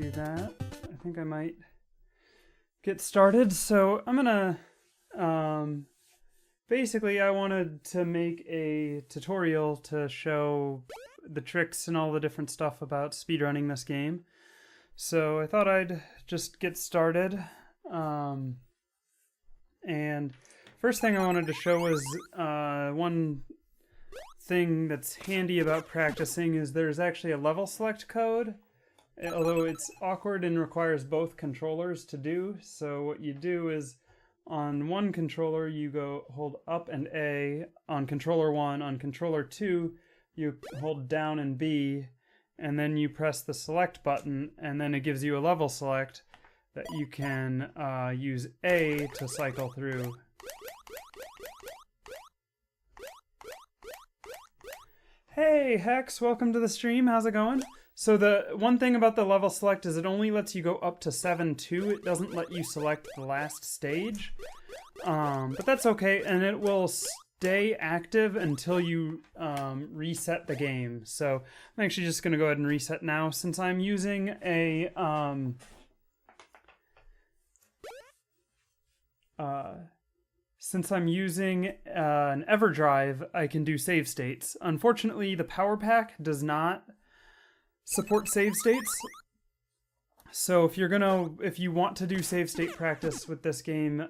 do that. I think I might get started. So I'm gonna, basically I wanted to make a tutorial to show the tricks and all the different stuff about speedrunning this game. So I thought I'd just get started. And first thing I wanted to show was one thing that's handy about practicing is there's actually a level select code, although it's awkward and requires both controllers to do. So what you do is on one controller you go hold up and A, on controller 1, on controller 2 you hold down and B, and then you press the select button, and then it gives you a level select that you can use A to cycle through. Hey Hex, welcome to the stream, how's it going? So the one thing about the level select is it only lets you go up to 7-2, it doesn't let you select the last stage. But that's okay, and it will stay active until you reset the game. So I'm actually just going to go ahead and reset now since I'm using a an EverDrive, I can do save states. Unfortunately, the Power Pack does not support save states. So if you want to do save state practice with this game,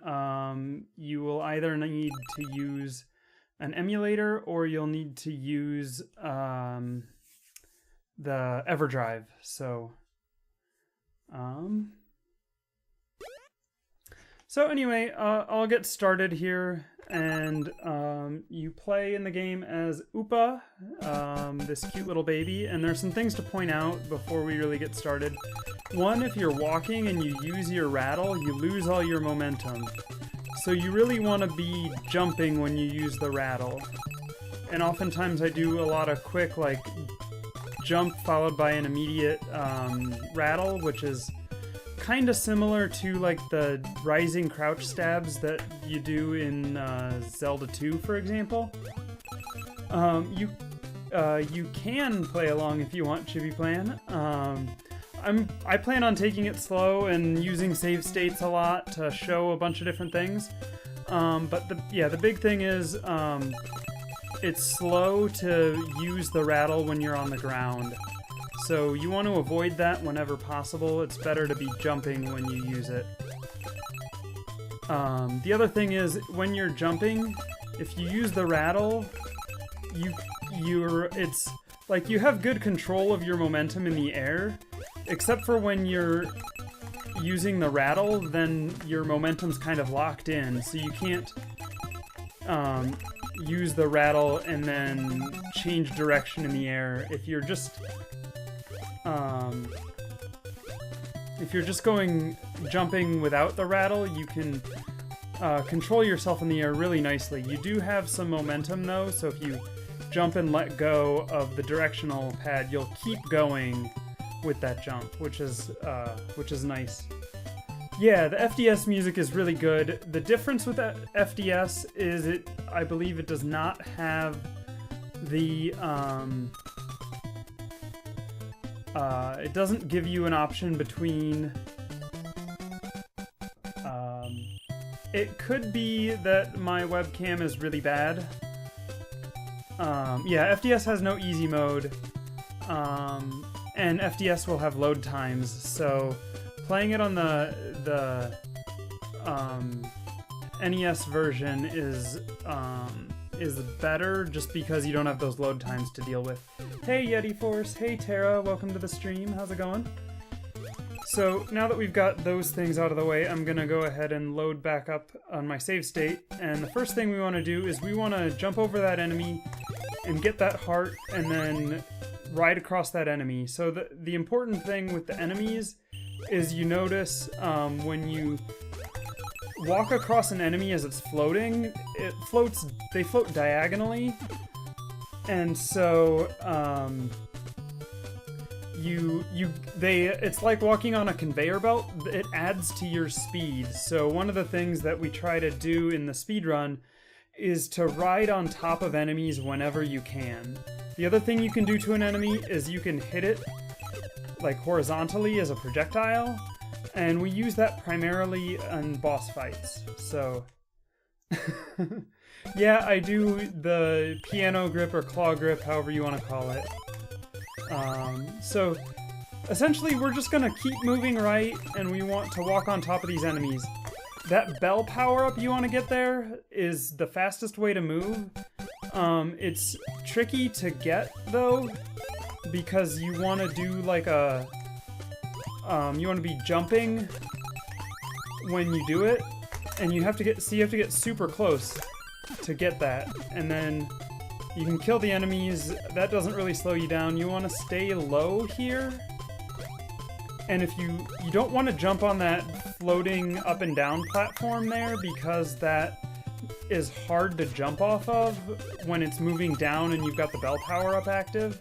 you will either need to use an emulator or you'll need to use the EverDrive. So anyway, I'll get started here, and you play in the game as Upa, this cute little baby, and there's some things to point out before we really get started. One, if you're walking and you use your rattle, you lose all your momentum. So you really want to be jumping when you use the rattle. And oftentimes I do a lot of quick, like, jump followed by an immediate rattle, which is kind of similar to like the rising crouch stabs that you do in Zelda 2, for example. You can play along if you want, Chibi Plan. I plan on taking it slow and using save states a lot to show a bunch of different things. But the big thing is it's slow to use the rattle when you're on the ground. So you want to avoid that whenever possible. It's better to be jumping when you use it. The other thing is, when you're jumping, if you use the rattle, it's like you have good control of your momentum in the air, except for when you're using the rattle, then your momentum's kind of locked in, so you can't use the rattle and then change direction in the air. If you're just jumping without the rattle, you can control yourself in the air really nicely. You do have some momentum though, so if you jump and let go of the directional pad, you'll keep going with that jump, which is nice. Yeah, the FDS music is really good. The difference with the FDS is I believe it does not have the it doesn't give you an option between... it could be that my webcam is really bad. Yeah, FDS has no easy mode. And FDS will have load times, so playing it on the NES version is better just because you don't have those load times to deal with. Hey Yeti Force, hey Tara, welcome to the stream, how's it going? So now that we've got those things out of the way, I'm gonna go ahead and load back up on my save state, and the first thing we want to do is we want to jump over that enemy and get that heart and then ride across that enemy. So the important thing with the enemies is you notice when you walk across an enemy as it's floating, they float diagonally, and so it's like walking on a conveyor belt. It adds to your speed. So one of the things that we try to do in the speedrun is to ride on top of enemies whenever you can. The other thing you can do to an enemy is you can hit it like horizontally as a projectile, and we use that primarily in boss fights. So yeah, I do the piano grip or claw grip, however you want to call it. So essentially we're just gonna keep moving right, and we want to walk on top of these enemies. That bell power-up you want to get there is the fastest way to move. It's tricky to get, though, because you want to do like a... you want to be jumping when you do it, and you have to get super close to get that, and then you can kill the enemies. That doesn't really slow you down. You want to stay low here, and if you don't want to jump on that floating up and down platform there, because that is hard to jump off of when it's moving down and you've got the bell power up active.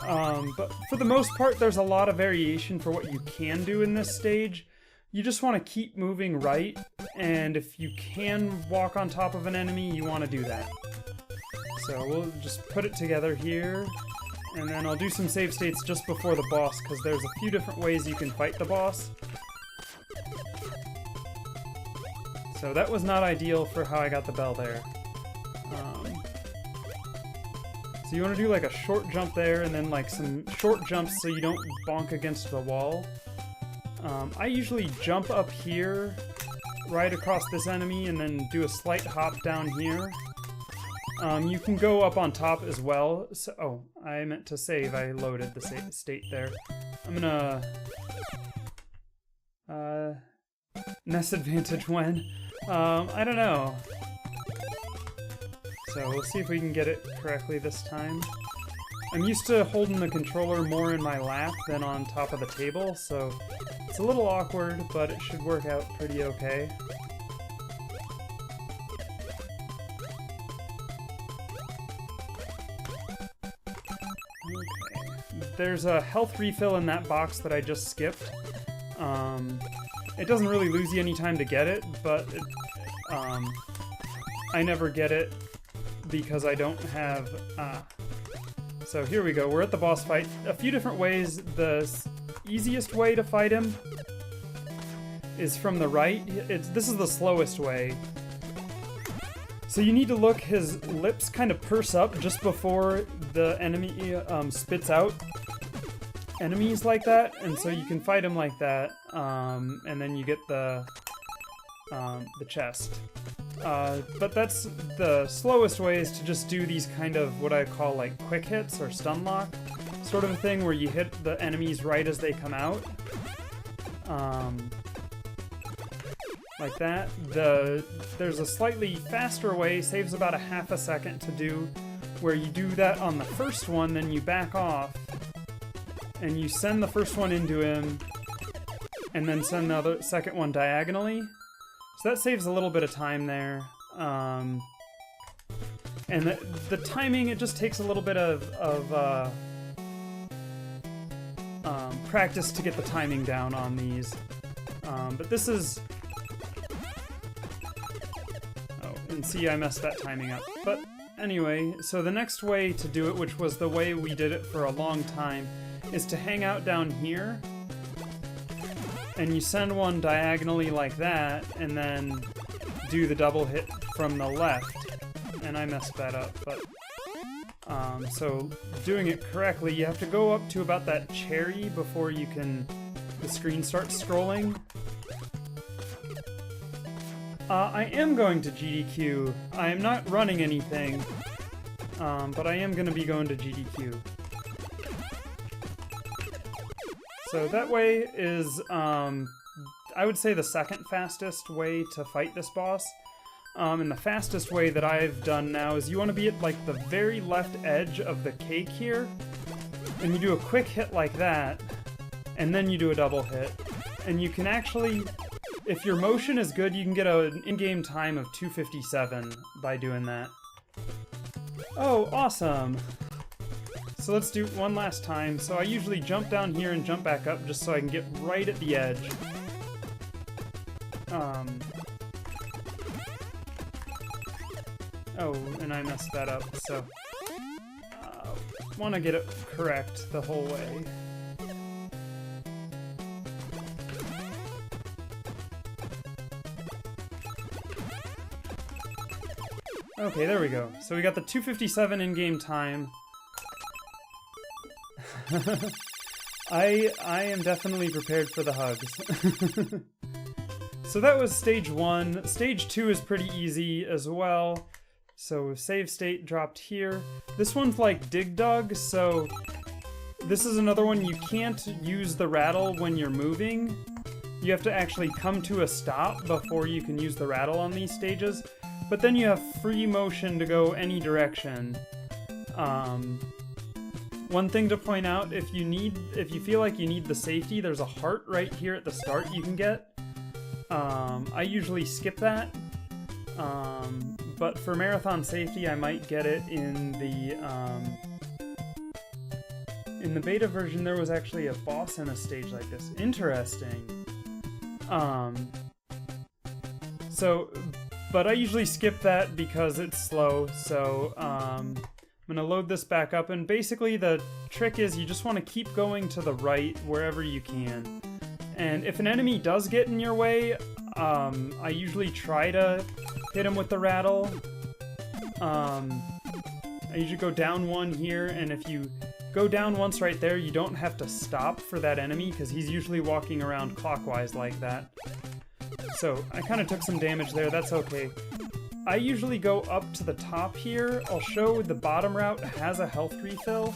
But for the most part, there's a lot of variation for what you can do in this stage. You just want to keep moving right, and if you can walk on top of an enemy, you want to do that. So we'll just put it together here, and then I'll do some save states just before the boss, because there's a few different ways you can fight the boss. So that was not ideal for how I got the bell there. So you want to do like a short jump there, and then like some short jumps so you don't bonk against the wall. I usually jump up here, right across this enemy, and then do a slight hop down here. You can go up on top as well. So, oh, I meant to save. I loaded the state there. I'm gonna... Nest advantage when? I don't know. So we'll see if we can get it correctly this time. I'm used to holding the controller more in my lap than on top of the table, so it's a little awkward, but it should work out pretty okay. Okay. There's a health refill in that box that I just skipped. It doesn't really lose you any time to get it, but I never get it because I don't have... So here we go, we're at the boss fight. A few different ways. The easiest way to fight him is from the right. This is the slowest way. So you need to look, his lips kind of purse up just before the enemy spits out enemies like that, and so you can fight him like that, and then you get the chest. But that's the slowest way, is to just do these kind of what I call like quick hits or stun lock sort of a thing, where you hit the enemies right as they come out. Like that. There's a slightly faster way, saves about a half a second to do, where you do that on the first one, then you back off, and you send the first one into him, and then send the second one diagonally. So that saves a little bit of time there. And the timing, it just takes a little bit of practice to get the timing down on these. But this is... Oh, and see, I messed that timing up. But anyway, so the next way to do it, which was the way we did it for a long time, is to hang out down here, and you send one diagonally like that, and then do the double hit from the left. And I messed that up, but... so doing it correctly, you have to go up to about that cherry before you can... the screen starts scrolling. I am going to GDQ. I am not running anything, but I am going to be going to GDQ. So that way is, I would say, the second fastest way to fight this boss. And the fastest way that I've done now is you want to be at like the very left edge of the cake here, and you do a quick hit like that, and then you do a double hit. And you can actually, if your motion is good, you can get an in-game time of 2:57 by doing that. Oh, awesome! So let's do it one last time. So I usually jump down here and jump back up just so I can get right at the edge. Oh, and I messed that up, so... want to get it correct the whole way. Okay, there we go. So we got the 2:57 in-game time. I am definitely prepared for the hugs. So that was stage 1. Stage 2 is pretty easy as well. So save state dropped here. This one's like Dig Dug, so this is another one you can't use the rattle when you're moving. You have to actually come to a stop before you can use the rattle on these stages. But then you have free motion to go any direction. One thing to point out, if you feel like you need the safety, there's a heart right here at the start you can get. I usually skip that, but for marathon safety, I might get it in the beta version. There was actually a boss in a stage like this. Interesting. But I usually skip that because it's slow. So I'm gonna load this back up, and basically the trick is you just want to keep going to the right wherever you can. And if an enemy does get in your way, I usually try to hit him with the rattle. I usually go down one here, and if you go down once right there, you don't have to stop for that enemy, because he's usually walking around clockwise like that. So I kind of took some damage there, that's okay. I usually go up to the top here. I'll show the bottom route has a health refill.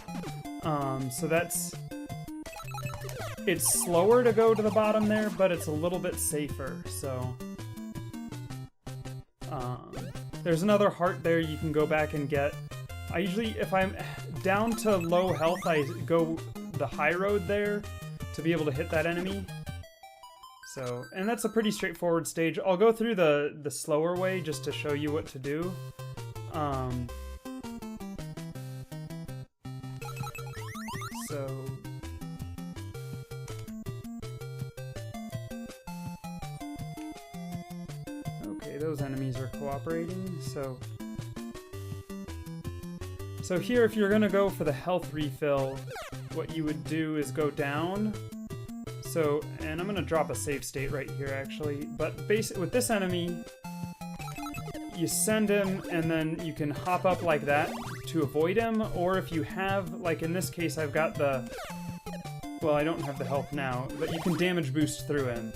It's slower to go to the bottom there, but it's a little bit safer, so... there's another heart there you can go back and get. I usually, if I'm down to low health, I go the high road there to be able to hit that enemy. So, and that's a pretty straightforward stage. I'll go through the slower way just to show you what to do. Okay, those enemies are cooperating, so here, if you're gonna go for the health refill, what you would do is go down. So, and I'm gonna drop a save state right here actually, but with this enemy, you send him and then you can hop up like that to avoid him, or if you have, like in this case, I've got well, I don't have the health now, but you can damage boost through him.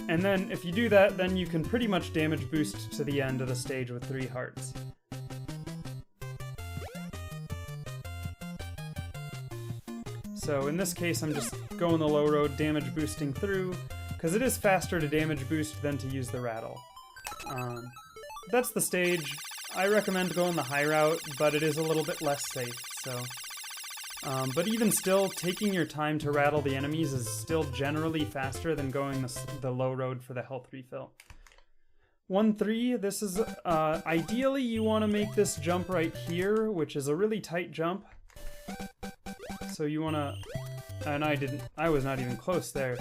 And then if you do that, then you can pretty much damage boost to the end of the stage with 3 hearts. So in this case, I'm just going the low road, damage boosting through, because it is faster to damage boost than to use the rattle. That's the stage. I recommend going the high route, but it is a little bit less safe, so... but even still, taking your time to rattle the enemies is still generally faster than going the low road for the health refill. 1-3, this is... ideally, you want to make this jump right here, which is a really tight jump. So you want to... And I was not even close there.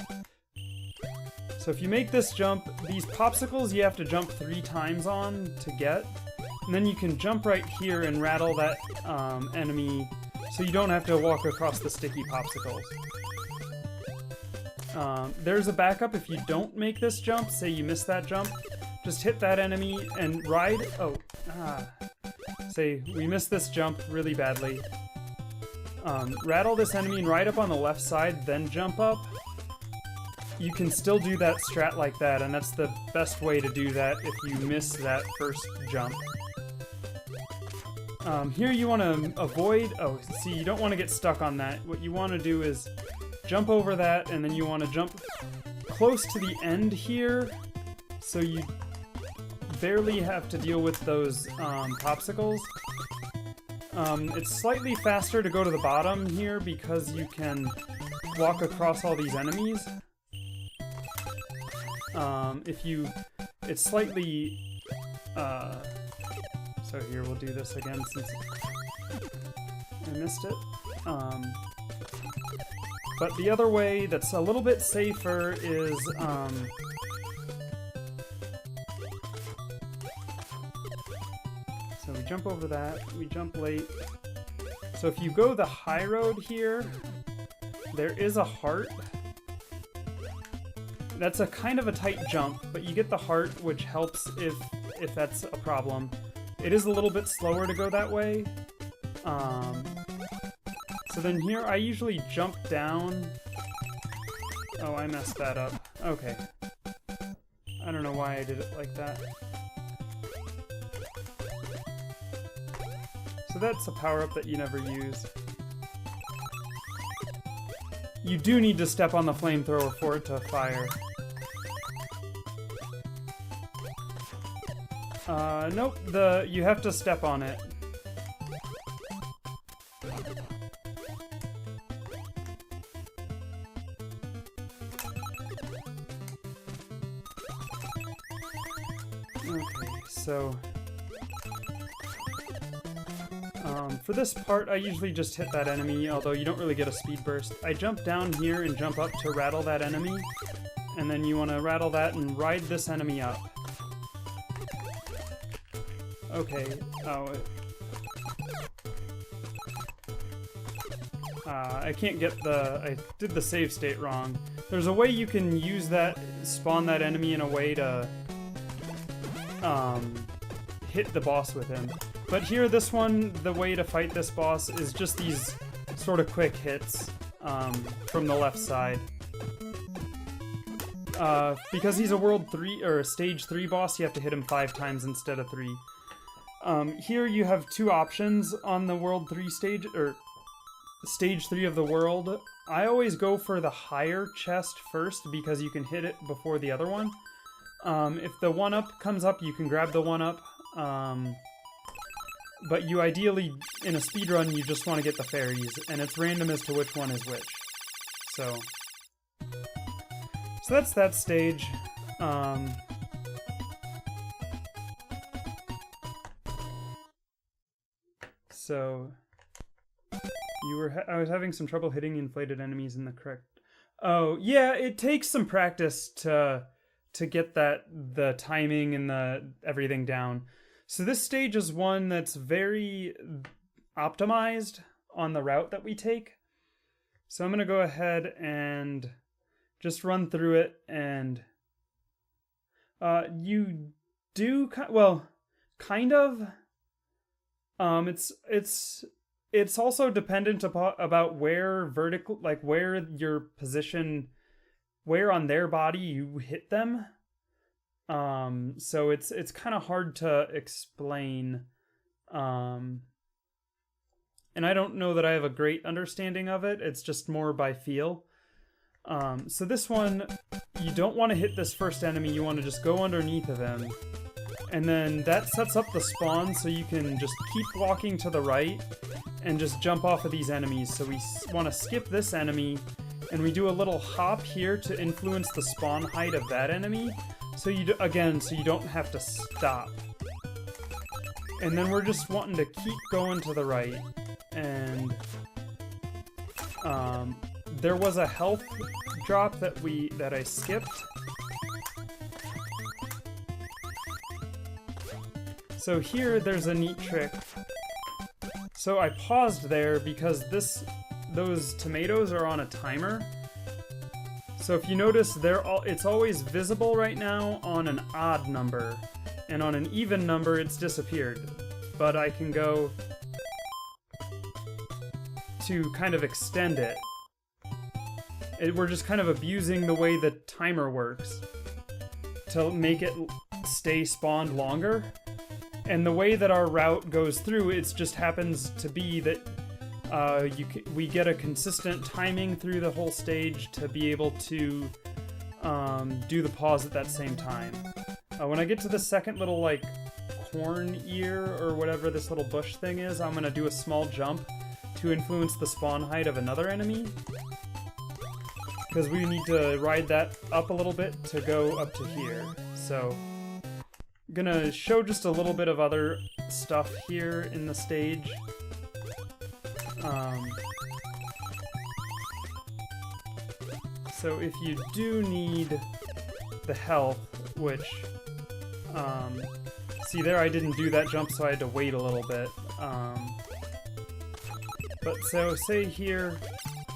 So if you make this jump, these popsicles you have to jump 3 times on to get. And then you can jump right here and rattle that enemy, so you don't have to walk across the sticky popsicles. There's a backup if you don't make this jump, say you miss that jump. Just hit that enemy and ride... Say, we missed this jump really badly. Rattle this enemy and ride up on the left side, then jump up. You can still do that strat like that, and that's the best way to do that if you miss that first jump. Here you want to avoid... Oh, see, you don't want to get stuck on that. What you want to do is jump over that, and then you want to jump close to the end here, so you barely have to deal with those popsicles. It's slightly faster to go to the bottom here because you can walk across all these enemies. It's slightly... So here, we'll do this again since I missed it. But the other way that's a little bit safer is... So we jump over that, we jump late. So if you go the high road here, there is a heart. That's a kind of a tight jump, but you get the heart, which helps if that's a problem. it is a little bit slower to go that way. So then here I usually jump down. Oh, I messed that up. Okay. I don't know why I did it like that. So that's a power-up that you never use. You do need to step on the flamethrower for it to fire. Nope, you have to step on it. Okay, so... for this part, I usually just hit that enemy, although you don't really get a speed burst. I jump down here and jump up to rattle that enemy, and then you want to rattle that and ride this enemy up. Okay, oh... I can't get I did the save state wrong. There's a way you can use that, spawn that enemy in a way to, hit the boss with him. But here, this one, the way to fight this boss is just these sort of quick hits, from the left side. Because he's a World 3, or a Stage 3 boss, you have to hit him 5 times instead of 3. Here you have 2 options on the World 3 stage, or Stage 3 of the world. I always go for the higher chest first because you can hit it before the other one. If the 1-up comes up, you can grab the 1-up. But you ideally, in a speedrun, you just want to get the fairies, and it's random as to which one is which. So that's that stage. So I was having some trouble hitting inflated enemies in the correct... Oh, yeah, it takes some practice to get the timing and the everything down. So this stage is one that's very optimized on the route that we take. So I'm going to go ahead and just run through it, and you do, well, kind of. It's also dependent about where vertical, like where your position, where on their body you hit them. So it's kind of hard to explain. And I don't know that I have a great understanding of it. It's just more by feel. So this one, you don't want to hit this first enemy. You want to just go underneath of him. And then that sets up the spawn so you can just keep walking to the right and just jump off of these enemies. So we want to skip this enemy, and we do a little hop here to influence the spawn height of that enemy. So you so you don't have to stop. And then we're just wanting to keep going to the right. And there was a health drop that I skipped. So here, there's a neat trick. So I paused there because those tomatoes are on a timer. So if you notice, it's always visible right now on an odd number, and on an even number, it's disappeared. But I can go to kind of extend it. We're just kind of abusing the way the timer works to make it stay spawned longer. And the way that our route goes through, it just happens to be that we get a consistent timing through the whole stage to be able to do the pause at that same time. When I get to the second little, like, corn ear or whatever this little bush thing is, I'm going to do a small jump to influence the spawn height of another enemy. Because we need to ride that up a little bit to go up to here. So I'm gonna show just a little bit of other stuff here in the stage. So if you do need the health, which, see there I didn't do that jump, so I had to wait a little bit. But so say here,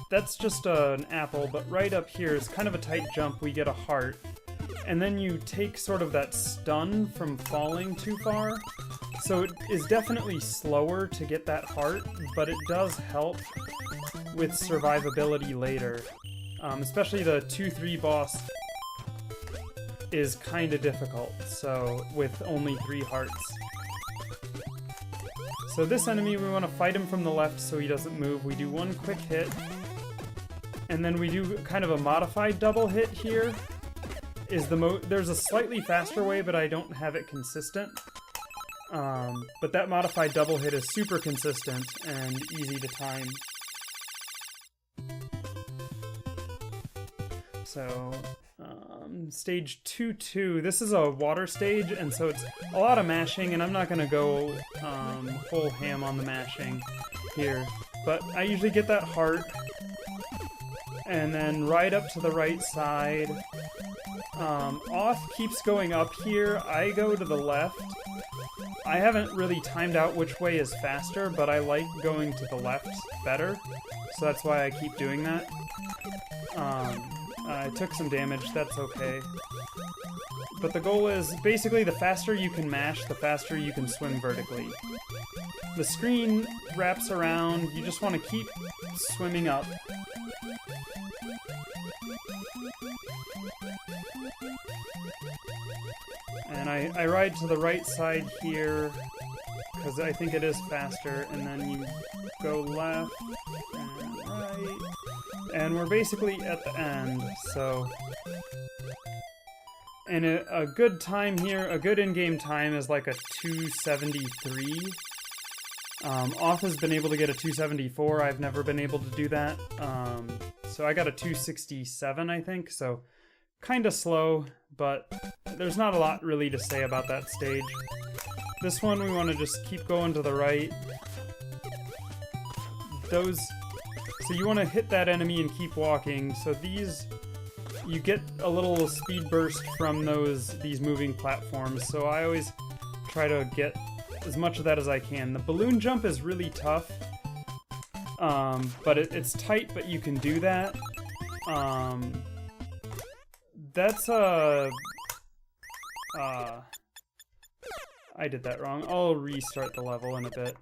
that's just an apple, but right up here is kind of a tight jump, we get a heart. And then you take sort of that stun from falling too far, So it is definitely slower to get that heart, but it does help with survivability later. Especially the 2-3 boss is kind of difficult, so with only 3 hearts. So this enemy, we want to fight him from the left so he doesn't move. We do one quick hit, and then we do kind of a modified double hit here. There's a slightly faster way, but I don't have it consistent. But that modified double hit is super consistent and easy to time. So, stage 2-2, this is a water stage, and so it's a lot of mashing, and I'm not going to go full ham on the mashing here. But I usually get that heart, and then right up to the right side. Off keeps going up here, I go to the left. I haven't really timed out which way is faster, but I like going to the left better, so that's why I keep doing that. I took some damage, that's okay. But the goal is, basically, the faster you can mash, the faster you can swim vertically. The screen wraps around, you just want to keep swimming up. And I ride to the right side here, because I think it is faster, and then you go left and right, and we're basically at the end, so... And a good time here, a good in-game time is like a 273. Off has been able to get a 274, I've never been able to do that. So I got a 267, I think, so kinda slow, but there's not a lot really to say about that stage. This one we want to just keep going to the right. So you want to hit that enemy and keep walking, so these... You get a little speed burst from these moving platforms, so I always try to get as much of that as I can. The balloon jump is really tough, but it's tight, but you can do that. That's I did that wrong. I'll restart the level in a bit.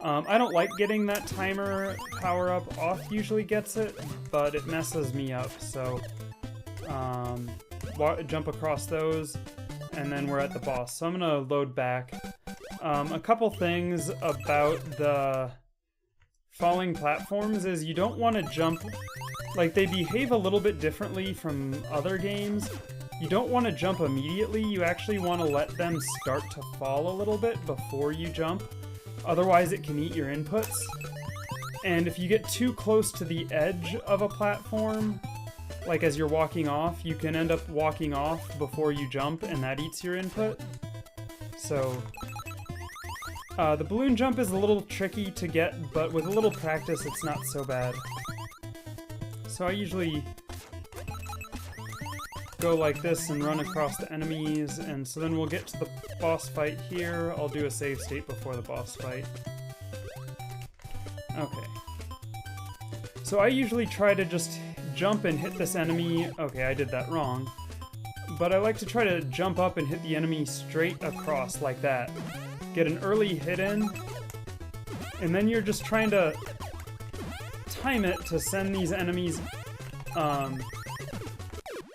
I don't like getting that timer power-up. Off usually gets it, but it messes me up, so... jump across those, and then we're at the boss. So I'm gonna load back. A couple things about the falling platforms is you don't want to jump... Like, they behave a little bit differently from other games. You don't want to jump immediately, you actually want to let them start to fall a little bit before you jump. Otherwise it can eat your inputs. And if you get too close to the edge of a platform, like as you're walking off, you can end up walking off before you jump, and that eats your input. So, the balloon jump is a little tricky to get, but with a little practice, it's not so bad. So I usually go like this and run across the enemies, and so then we'll get to the boss fight here. I'll do a save state before the boss fight. Okay. So I usually try to just jump and hit this enemy. Okay, I did that wrong. But I like to try to jump up and hit the enemy straight across like that. Get an early hit in, and then you're just trying to time it to send these enemies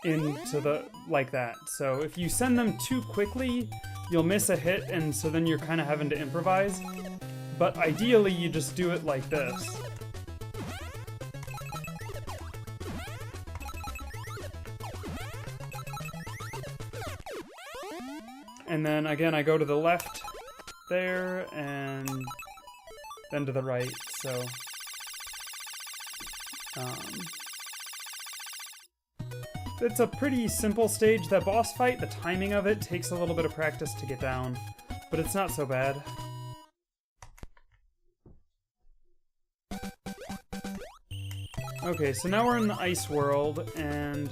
into the... like that. So if you send them too quickly, you'll miss a hit, and so then you're kind of having to improvise. But ideally, you just do it like this. And then again, I go to the left there, and then to the right, so... It's a pretty simple stage. That boss fight, the timing of it takes a little bit of practice to get down, but it's not so bad. Okay, so now we're in the ice world, and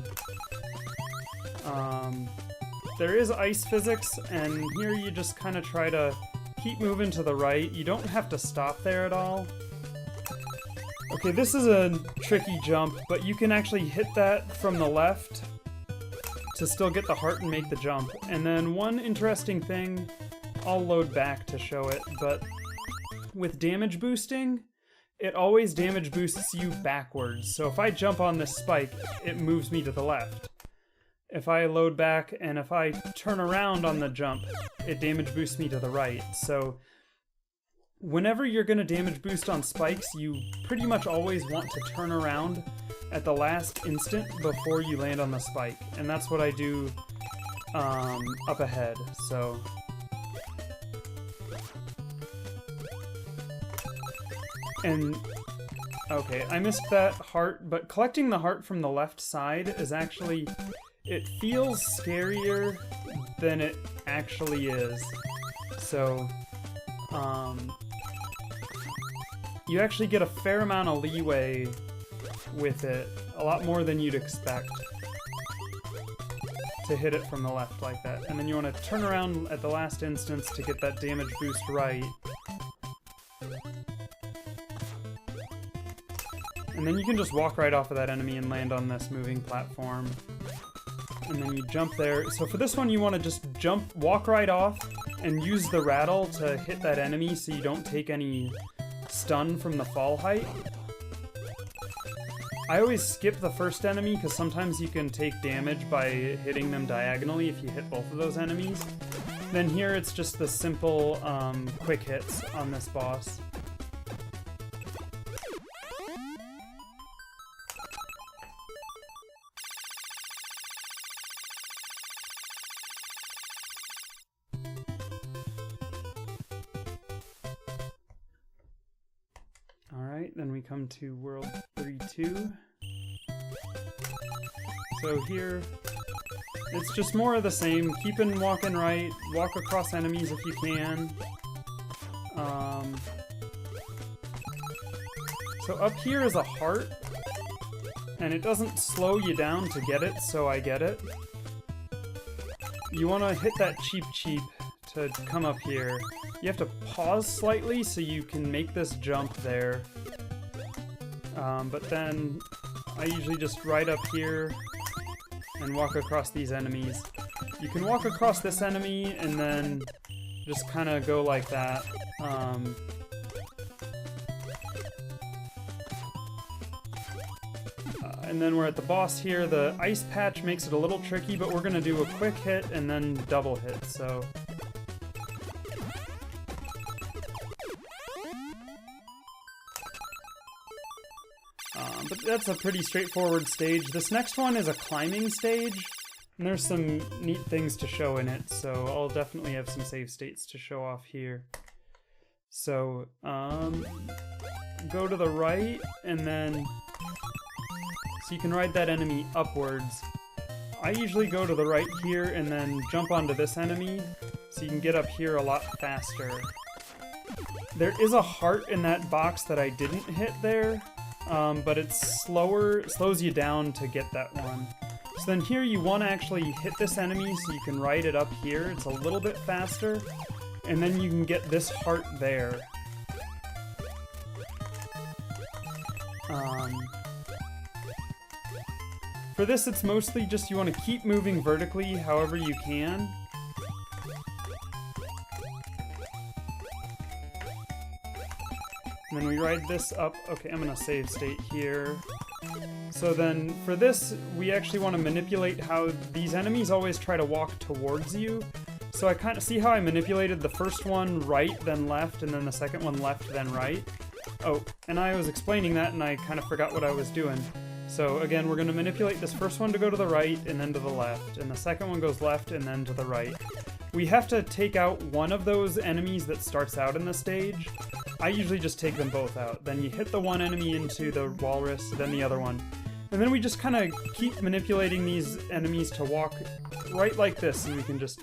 there is ice physics, and here you just kind of try to keep moving to the right. You don't have to stop there at all. Okay, this is a tricky jump, but you can actually hit that from the left to still get the heart and make the jump. And then one interesting thing I'll load back to show it, but with damage boosting, it always damage boosts you backwards. So if I jump on this spike, it moves me to the left. If I load back and if I turn around on the jump, it damage boosts me to the right. So whenever you're going to damage boost on spikes, you pretty much always want to turn around at the last instant before you land on the spike. And that's what I do up ahead. So and okay, I missed that heart, but collecting the heart from the left side is actually, it feels scarier than it actually is. So you actually get a fair amount of leeway with it, a lot more than you'd expect to hit it from the left like that. And then you want to turn around at the last instance to get that damage boost right. And then you can just walk right off of that enemy and land on this moving platform. And then you jump there. So for this one, you want to just walk right off and use the rattle to hit that enemy so you don't take any stun from the fall height. I always skip the first enemy because sometimes you can take damage by hitting them diagonally if you hit both of those enemies. Then here it's just the simple quick hits on this boss. Then we come to World 32. So here, it's just more of the same. Keep on walking right, walk across enemies if you can. So up here is a heart, and it doesn't slow you down to get it, so I get it. You want to hit that cheap to come up here. You have to pause slightly so you can make this jump there. But then I usually just ride up here and walk across these enemies. You can walk across this enemy and then just kind of go like that. And then we're at the boss here. The ice patch makes it a little tricky, but we're going to do a quick hit and then double hit, so... But that's a pretty straightforward stage. This next one is a climbing stage, and there's some neat things to show in it, so I'll definitely have some save states to show off here. So, go to the right, and then... So you can ride that enemy upwards. I usually go to the right here, and then jump onto this enemy, so you can get up here a lot faster. There is a heart in that box that I didn't hit there, but it's slower, it slows you down to get that one. So then here you want to actually hit this enemy so you can ride it up here. It's a little bit faster, and then you can get this heart there. For this, it's mostly just you want to keep moving vertically however you can. And then we ride this up. Okay, I'm going to save state here. So then for this, we actually want to manipulate how these enemies always try to walk towards you. So I kind of see how I manipulated the first one right, then left, and then the second one left, then right. Oh, and I was explaining that and I kind of forgot what I was doing. So again, we're going to manipulate this first one to go to the right and then to the left, and the second one goes left and then to the right. We have to take out one of those enemies that starts out in the stage. I usually just take them both out. Then you hit the one enemy into the walrus, then the other one. And then we just kind of keep manipulating these enemies to walk right like this, and we can just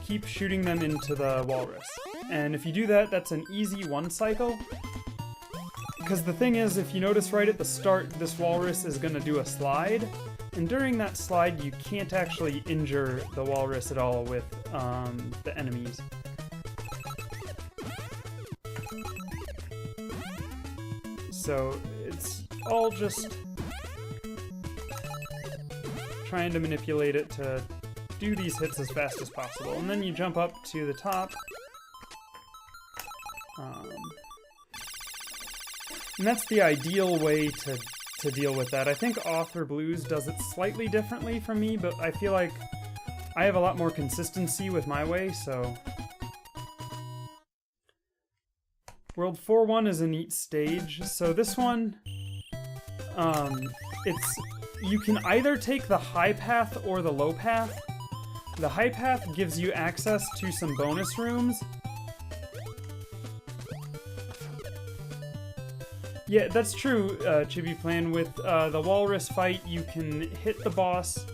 keep shooting them into the walrus. And if you do that, that's an easy one cycle. Because the thing is, if you notice right at the start, this walrus is going to do a slide, and during that slide you can't actually injure the walrus at all with the enemies. So it's all just trying to manipulate it to do these hits as fast as possible. And then you jump up to the top, And that's the ideal way to deal with that. I think Author Blues does it slightly differently from me, but I feel like I have a lot more consistency with my way, so... World 4-1 is a neat stage. So this one, you can either take the high path or the low path. The high path gives you access to some bonus rooms. Yeah, that's true, Chibi Plan. With the walrus fight, you can hit the boss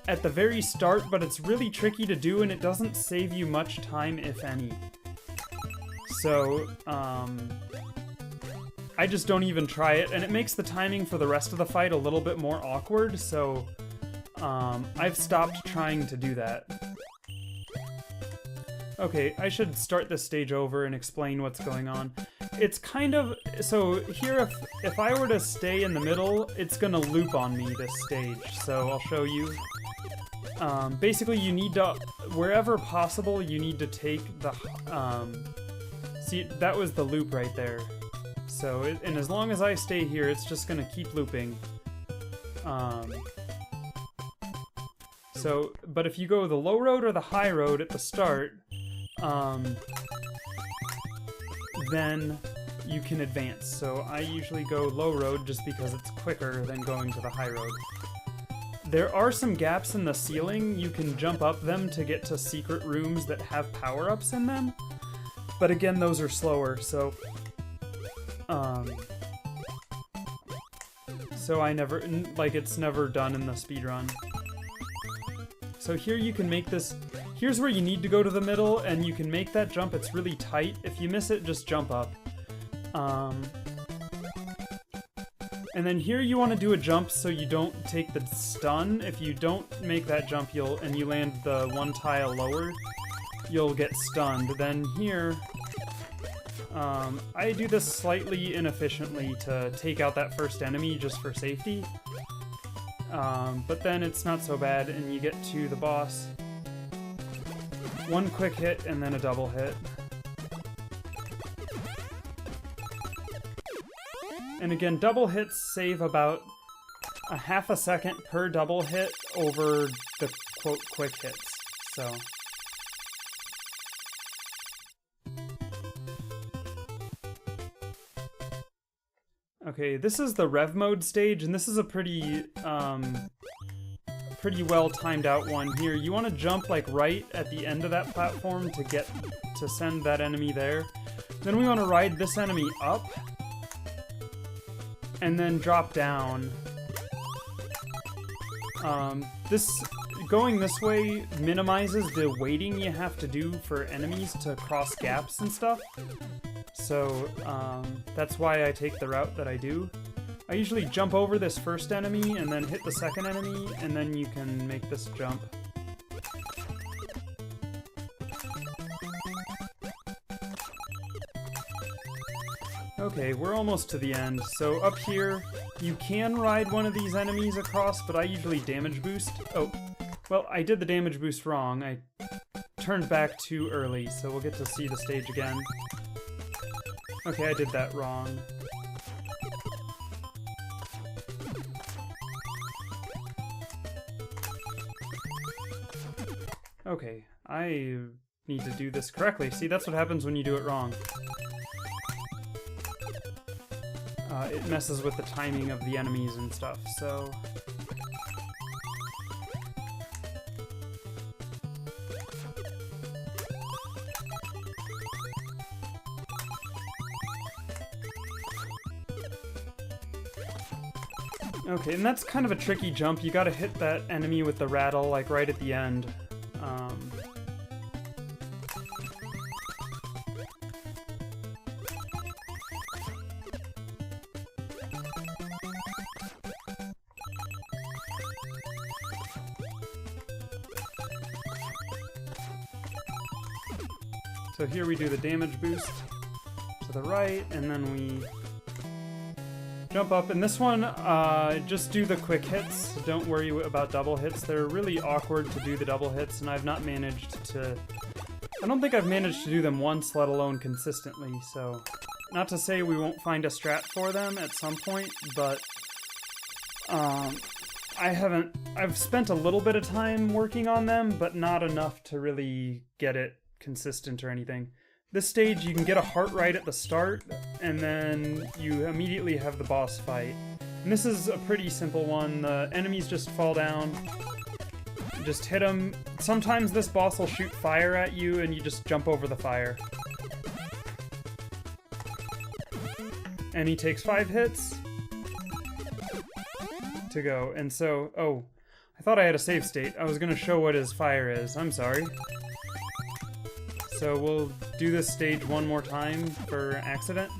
at the very start, but it's really tricky to do, and it doesn't save you much time, if any. So, I just don't even try it, and it makes the timing for the rest of the fight a little bit more awkward, so I've stopped trying to do that. Okay, I should start this stage over and explain what's going on. It's kind of... So here, if I were to stay in the middle, it's gonna loop on me, this stage, so I'll show you. Basically, you need to... Wherever possible, you need to take the... See, that was the loop right there. So, and as long as I stay here, it's just gonna keep looping. But if you go the low road or the high road at the start, then you can advance. So I usually go low road just because it's quicker than going to the high road. There are some gaps in the ceiling. You can jump up them to get to secret rooms that have power-ups in them. But again, those are slower, so... So I never... Like, it's never done in the speedrun. So here you can make this... Here's where you need to go to the middle, and you can make that jump. It's really tight. If you miss it, just jump up. And then here you want to do a jump so you don't take the stun. If you don't make that jump, and you land the one tile lower, you'll get stunned. Then here, I do this slightly inefficiently to take out that first enemy just for safety. But then it's not so bad, and you get to the boss. One quick hit, and then a double hit. And again, double hits save about a half a second per double hit over the quote quick hits, so. Okay, this is the rev mode stage, and this is a pretty well timed out one here. You want to jump like right at the end of that platform to send that enemy there. Then we want to ride this enemy up, and then drop down. Going this way minimizes the waiting you have to do for enemies to cross gaps and stuff. So that's why I take the route that I do. I usually jump over this first enemy and then hit the second enemy, and then you can make this jump. Okay, we're almost to the end. So up here, you can ride one of these enemies across, but I usually damage boost. Oh, well, I did the damage boost wrong. I turned back too early, so we'll get to see the stage again. Okay, I did that wrong. Okay, I need to do this correctly. See, that's what happens when you do it wrong. It messes with the timing of the enemies and stuff, so... Okay, and that's kind of a tricky jump. You gotta hit that enemy with the rattle, like, right at the end. So here we do the damage boost to the right, and then we jump up. And this one, just do the quick hits. Don't worry about double hits. They're really awkward to do the double hits, and I've not managed to... I don't think I've managed to do them once, let alone consistently, so... Not to say we won't find a strat for them at some point, but I've spent a little bit of time working on them, but not enough to really get it consistent or anything. This stage, you can get a heart right at the start, and then you immediately have the boss fight. And this is a pretty simple one. The enemies just fall down. Just hit them. Sometimes this boss will shoot fire at you, and you just jump over the fire. And he takes 5 hits to go. And so, oh, I thought I had a save state. I was going to show what his fire is. I'm sorry. So we'll do this stage one more time for accident.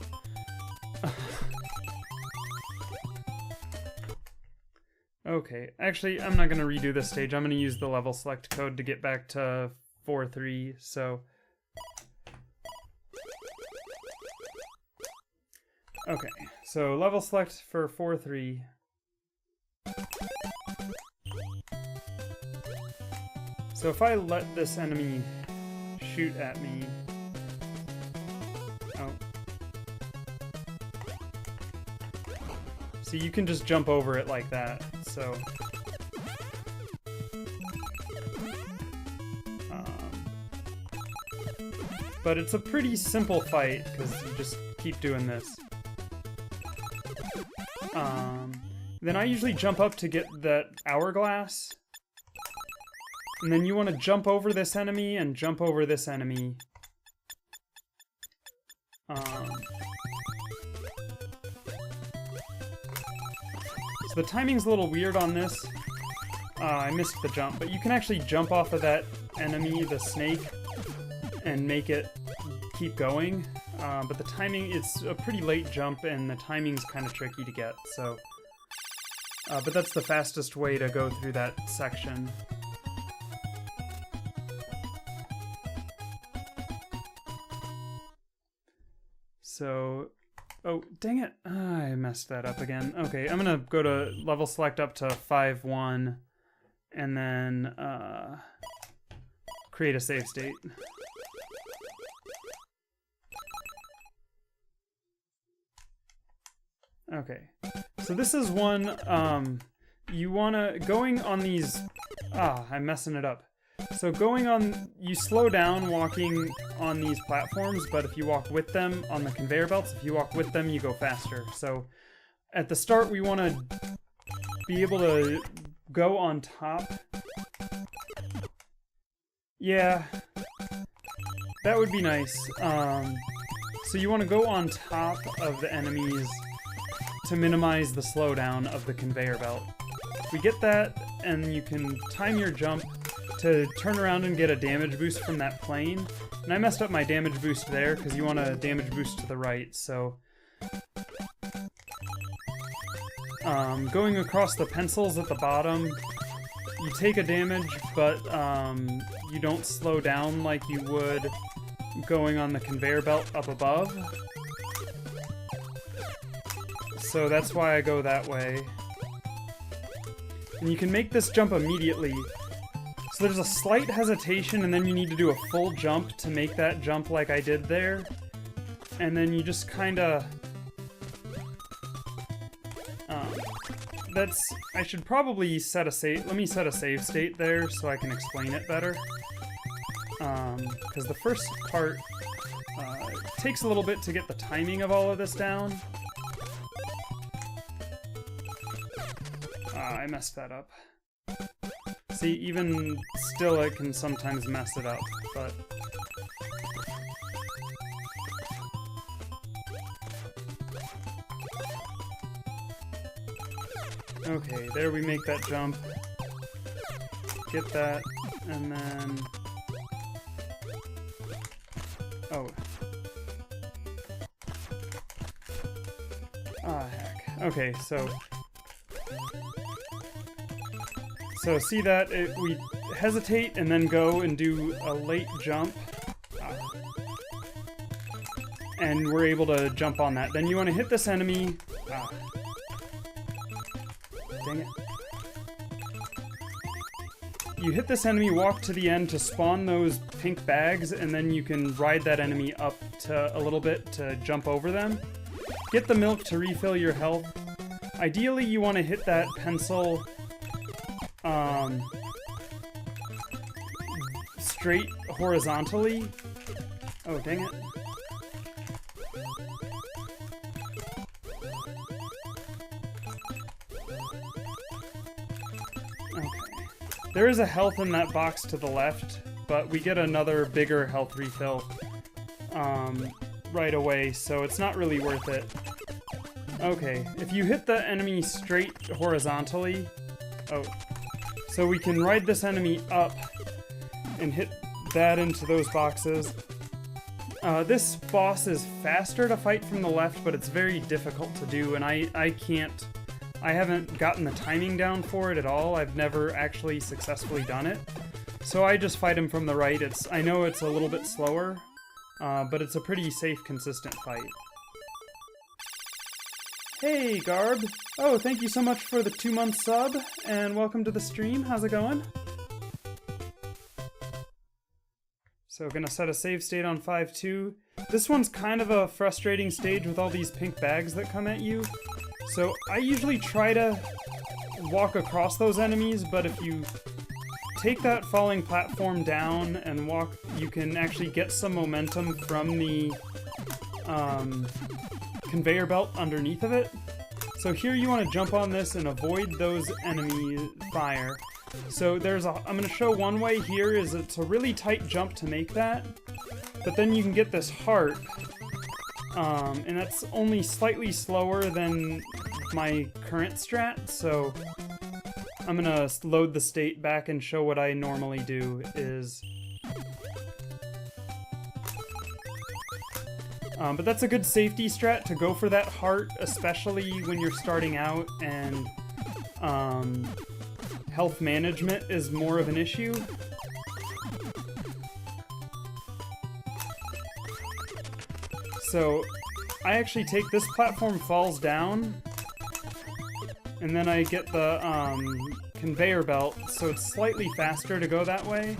Okay, actually, I'm not going to redo this stage. I'm going to use the level select code to get back to 4-3, so... Okay, so level select for 4-3. So if I let this enemy shoot at me... Oh. See, you can just jump over it like that, so... But it's a pretty simple fight, because you just keep doing this. Then I usually jump up to get that hourglass. And then you want to jump over this enemy and jump over this enemy. So the timing's a little weird on this. I missed the jump, but you can actually jump off of that enemy, the snake, and make it keep going. But the timing, it's a pretty late jump, and the timing's kind of tricky to get, so... but that's the fastest way to go through that section. So... Oh, dang it! I messed that up again. Okay, I'm gonna go to level select up to 5-1, and then create a save state. Okay, so this is one, you wanna, going on these, I'm messing it up. So going on, you slow down walking on these platforms, but if you walk with them on the conveyor belts, if you walk with them, you go faster. So at the start, we wanna be able to go on top. Yeah, that would be nice. So you wanna go on top of the enemies to minimize the slowdown of the conveyor belt. We get that, and you can time your jump to turn around and get a damage boost from that plane. And I messed up my damage boost there, because you want a damage boost to the right, so... going across the pencils at the bottom, you take a damage, but you don't slow down like you would going on the conveyor belt up above. So that's why I go that way. And you can make this jump immediately. So there's a slight hesitation, and then you need to do a full jump to make that jump like I did there. And then you just kinda... I should probably set a save... Let me set a save state there so I can explain it better. Because the first part it takes a little bit to get the timing of all of this down. I messed that up. See, even still it can sometimes mess it up, but... Okay, there we make that jump. Get that, and then... Oh. Ah, heck. Okay, so... So see that? We hesitate and then go and do a late jump. And we're able to jump on that. Then you want to hit this enemy. Dang it. You hit this enemy, walk to the end to spawn those pink bags, and then you can ride that enemy up a little bit to jump over them. Get the milk to refill your health. Ideally, you want to hit that pencil straight horizontally. Oh, dang it. Okay. There is a health in that box to the left, but we get another bigger health refill right away, so it's not really worth it. Okay, if you hit the enemy straight horizontally... Oh. So we can ride this enemy up and hit that into those boxes. This boss is faster to fight from the left, but it's very difficult to do, and I haven't gotten the timing down for it at all. I've never actually successfully done it. So I just fight him from the right. I know it's a little bit slower, but it's a pretty safe, consistent fight. Hey, Garb! Oh, thank you so much for the 2-month sub, and welcome to the stream. How's it going? So gonna set a save state on 5-2. This one's kind of a frustrating stage with all these pink bags that come at you. So I usually try to walk across those enemies, but if you take that falling platform down and walk, you can actually get some momentum from the conveyor belt underneath of it. So here you want to jump on this and avoid those enemy fire. So I'm going to show one way here is it's a really tight jump to make that, but then you can get this heart, and that's only slightly slower than my current strat, so I'm going to load the state back and show what I normally do is... but that's a good safety strat to go for that heart, especially when you're starting out and health management is more of an issue. So I actually take this platform falls down, and then I get the conveyor belt, so it's slightly faster to go that way.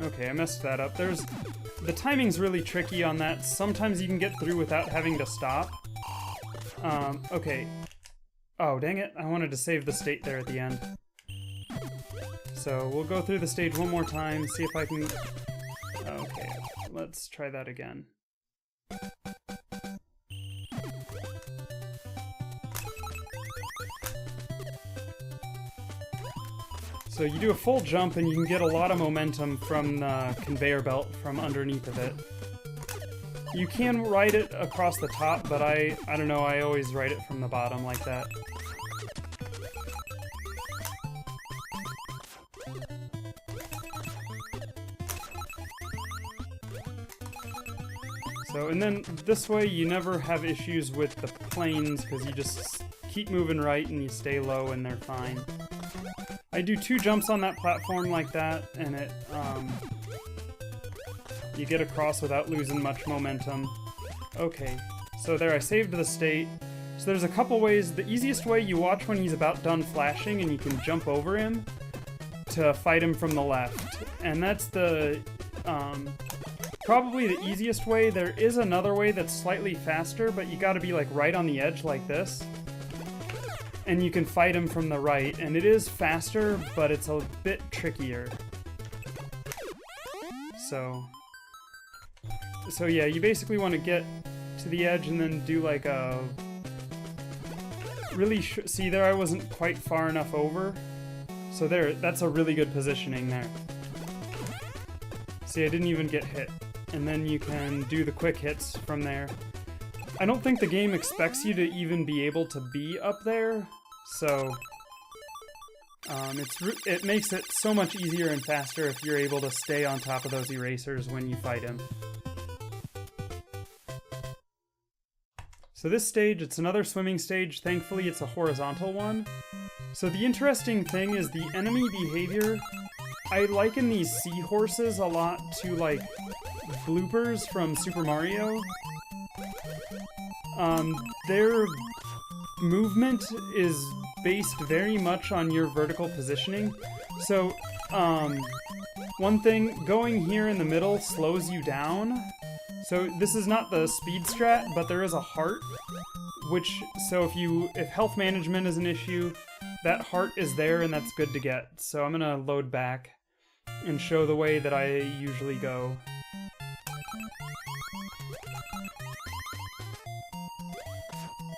Okay, I messed that up. The timing's really tricky on that. Sometimes you can get through without having to stop. Okay. Oh, dang it. I wanted to save the state there at the end. So we'll go through the stage one more time, see if I can... Okay, let's try that again. So you do a full jump and you can get a lot of momentum from the conveyor belt from underneath of it. You can ride it across the top, but I don't know, I always ride it from the bottom like that. So, and then this way you never have issues with the planes because you just keep moving right and you stay low and they're fine. I do 2 jumps on that platform like that, and it, you get across without losing much momentum. Okay, so there I saved the state. So there's a couple ways. The easiest way, you watch when he's about done flashing and you can jump over him to fight him from the left. And that's the, probably the easiest way. There is another way that's slightly faster, but you gotta be like right on the edge like this. And you can fight him from the right, and it is faster, but it's a bit trickier. So yeah, you basically want to get to the edge and then do like a... Really see there, I wasn't quite far enough over. So there, that's a really good positioning there. See, I didn't even get hit. And then you can do the quick hits from there. I don't think the game expects you to even be able to be up there, so it makes it so much easier and faster if you're able to stay on top of those erasers when you fight him. So this stage, it's another swimming stage. Thankfully, it's a horizontal one. So the interesting thing is the enemy behavior. I liken these seahorses a lot to, like, bloopers from Super Mario. Their movement is based very much on your vertical positioning. So, one thing, going here in the middle slows you down. So this is not the speed strat, but there is a heart, which, so if health management is an issue, that heart is there and that's good to get. So I'm gonna load back and show the way that I usually go.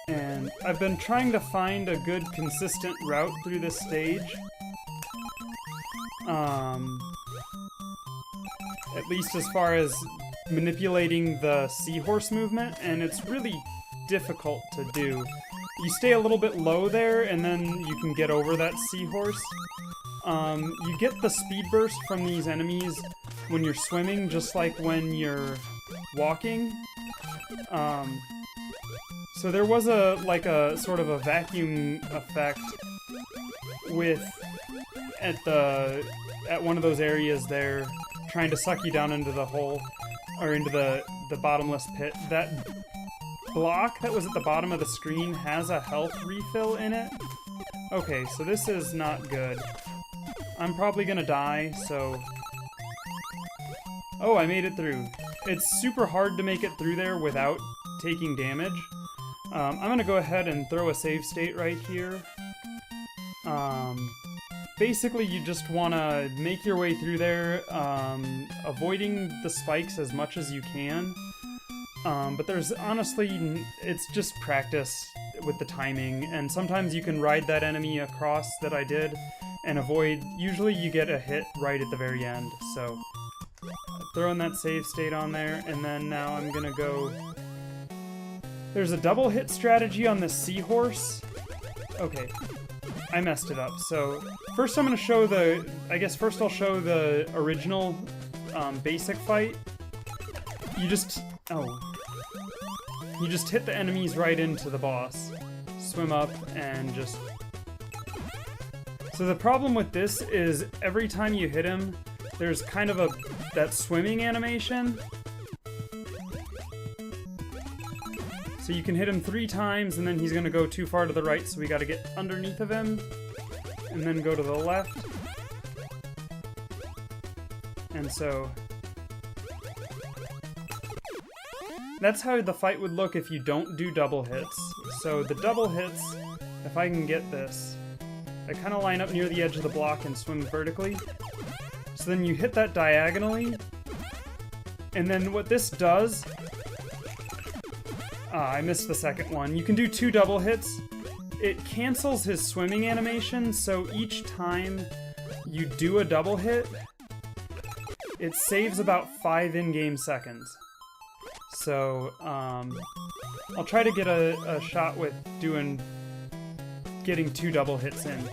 And I've been trying to find a good consistent route through this stage. At least as far as manipulating the seahorse movement, and it's really difficult to do. You stay a little bit low there, and then you can get over that seahorse. You get the speed burst from these enemies when you're swimming, just like when you're walking. So there was a sort of a vacuum effect at one of those areas there, trying to suck you down into the hole, or into the bottomless pit. That block that was at the bottom of the screen has a health refill in it. Okay, so this is not good. I'm probably gonna die, so... Oh, I made it through. It's super hard to make it through there without taking damage. I'm gonna go ahead and throw a save state right here. Basically, you just want to make your way through there, avoiding the spikes as much as you can. But there's honestly, it's just practice with the timing, and sometimes you can ride that enemy across that I did and avoid. Usually you get a hit right at the very end, so throwing that save state on there, and then now I'm gonna go... There's a double hit strategy on the seahorse. Okay, I messed it up. So first I'm gonna show first I'll show the original basic fight. You just hit the enemies right into the boss. Swim up and just... So the problem with this is every time you hit him, there's kind of that swimming animation. So you can hit him 3 times and then he's gonna go too far to the right, so we gotta get underneath of him and then go to the left. And so that's how the fight would look if you don't do double hits. So the double hits, if I can get this, I kind of line up near the edge of the block and swim vertically. So then you hit that diagonally, and then what this does... I missed the second one. You can do 2 double hits. It cancels his swimming animation, so each time you do a double hit, it saves about 5 in-game seconds. So, I'll try to get a shot with getting 2 double hits in.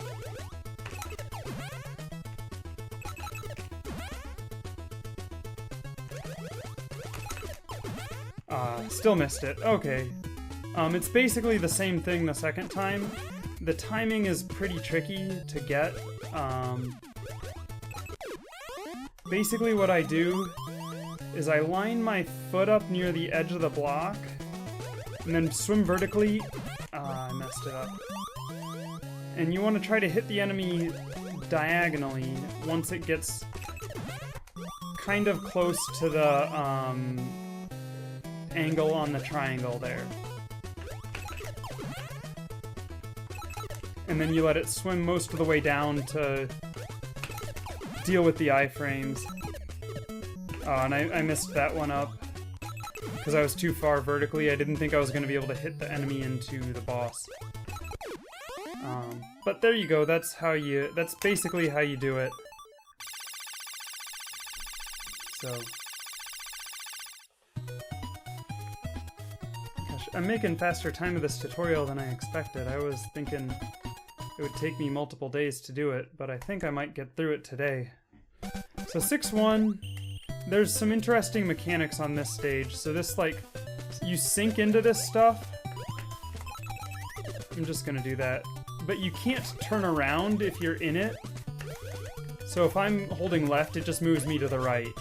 Still missed it. Okay. It's basically the same thing the second time. The timing is pretty tricky to get. Basically what I do is I line my foot up near the edge of the block, and then swim vertically. I messed it up. And you want to try to hit the enemy diagonally once it gets kind of close to the angle on the triangle there. And then you let it swim most of the way down to deal with the iframes. And I missed that one up because I was too far vertically. I didn't think I was going to be able to hit the enemy into the boss. But there you go. That's basically how you do it. So... I'm making faster time of this tutorial than I expected. I was thinking it would take me multiple days to do it, but I think I might get through it today. So 6-1, there's some interesting mechanics on this stage. So this, you sink into this stuff. I'm just gonna do that. But you can't turn around if you're in it. So if I'm holding left, it just moves me to the right.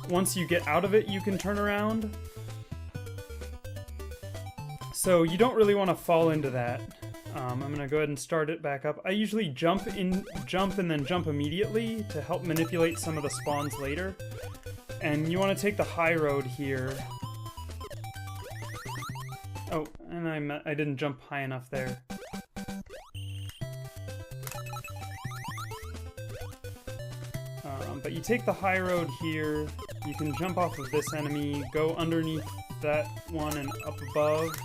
Once you get out of it, you can turn around. So you don't really want to fall into that. I'm gonna go ahead and start it back up. I usually jump and then jump immediately to help manipulate some of the spawns later. And you want to take the high road here. Oh, and I didn't jump high enough there. But you take the high road here. You can jump off of this enemy, go underneath that one and up above.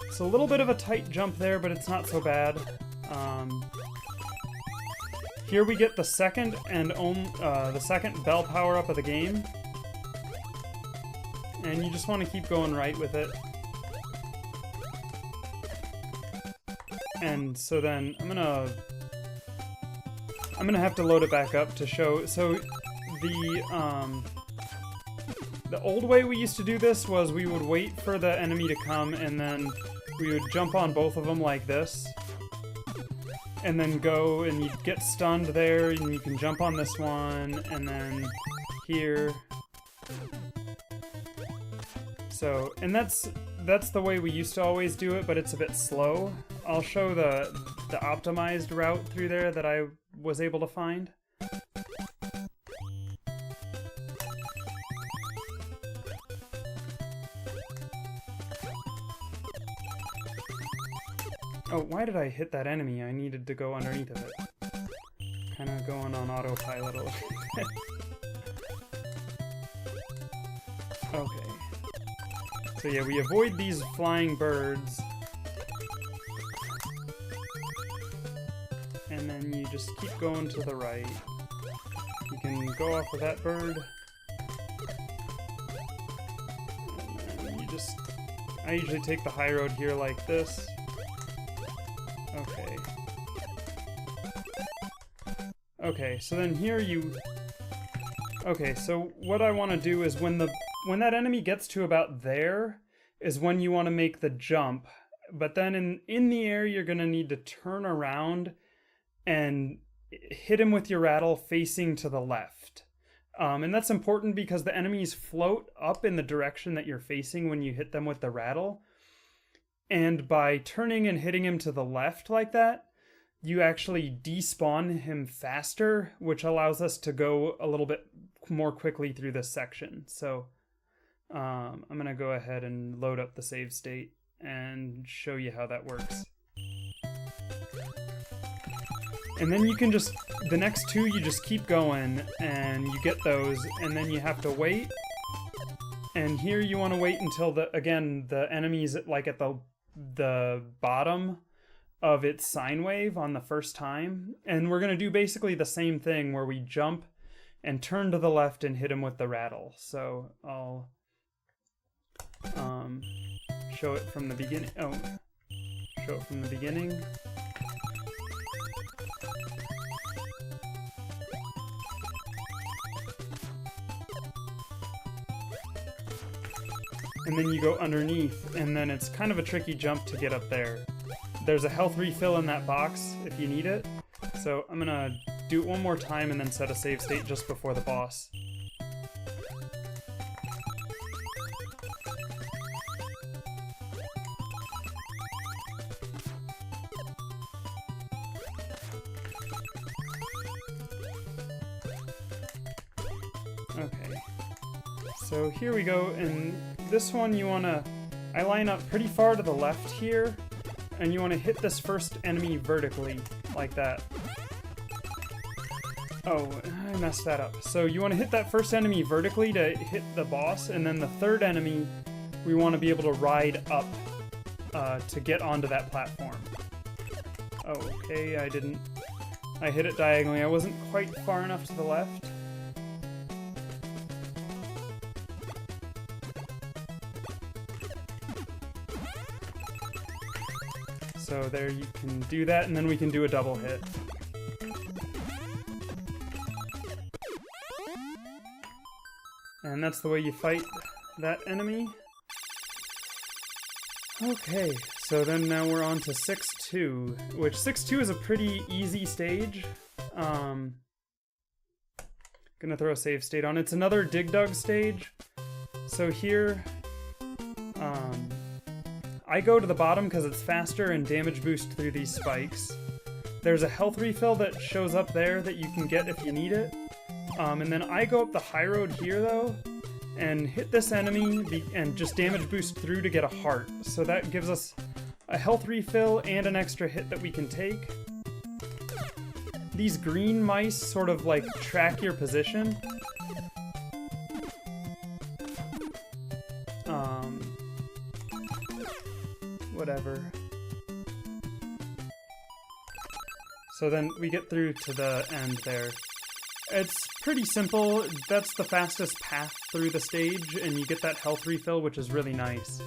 It's a little bit of a tight jump there, but it's not so bad. Here we get the second bell power up of the game, and you just want to keep going right with it. And so then I'm gonna have to load it back up to show. So the old way we used to do this was we would wait for the enemy to come, and then we would jump on both of them like this, and then go, and you'd get stunned there, and you can jump on this one, and then here. So, and that's the way we used to always do it, but it's a bit slow. I'll show the optimized route through there that I was able to find. Oh, why did I hit that enemy? I needed to go underneath of it. Kind of going on autopilot a little bit. Okay. So yeah, we avoid these flying birds. And then you just keep going to the right. You can go off of that bird. And then you just... I usually take the high road here like this. Okay. Okay, so then here you... Okay, so what I want to do is when that enemy gets to about there is when you want to make the jump. But then in the air you're going to need to turn around and hit him with your rattle facing to the left. And that's important because the enemies float up in the direction that you're facing when you hit them with the rattle. And by turning and hitting him to the left like that, you actually despawn him faster, which allows us to go a little bit more quickly through this section. So I'm going to go ahead and load up the save state and show you how that works. And then you can just, the next two you just keep going and you get those, and then you have to wait. And here you want to wait until the enemy's like at the bottom of its sine wave on the first time. And we're going to do basically the same thing where we jump and turn to the left and hit him with the rattle. So I'll show it from the beginning. Oh, show it from the beginning. And then you go underneath, and then it's kind of a tricky jump to get up there. There's a health refill in that box if you need it. So I'm gonna do it one more time and then set a save state just before the boss. Okay. So here we go, and this one you want to... I line up pretty far to the left here, and you want to hit this first enemy vertically, like that. Oh, I messed that up. So you want to hit that first enemy vertically to hit the boss, and then the third enemy we want to be able to ride up to get onto that platform. Oh, okay, I hit it diagonally. I wasn't quite far enough to the left. So there you can do that, and then we can do a double hit. And that's the way you fight that enemy. Okay, so then now we're on to 6-2, which 6-2 is a pretty easy stage. Gonna throw a save state on. It's another Dig Dug stage. So here, I go to the bottom because it's faster and damage boost through these spikes. There's a health refill that shows up there that you can get if you need it. And then I go up the high road here though, and hit this enemy and just damage boost through to get a heart. So that gives us a health refill and an extra hit that we can take. These green mice sort of like track your position. Whatever. So then we get through to the end there. It's pretty simple. That's the fastest path through the stage, and you get that health refill, which is really nice.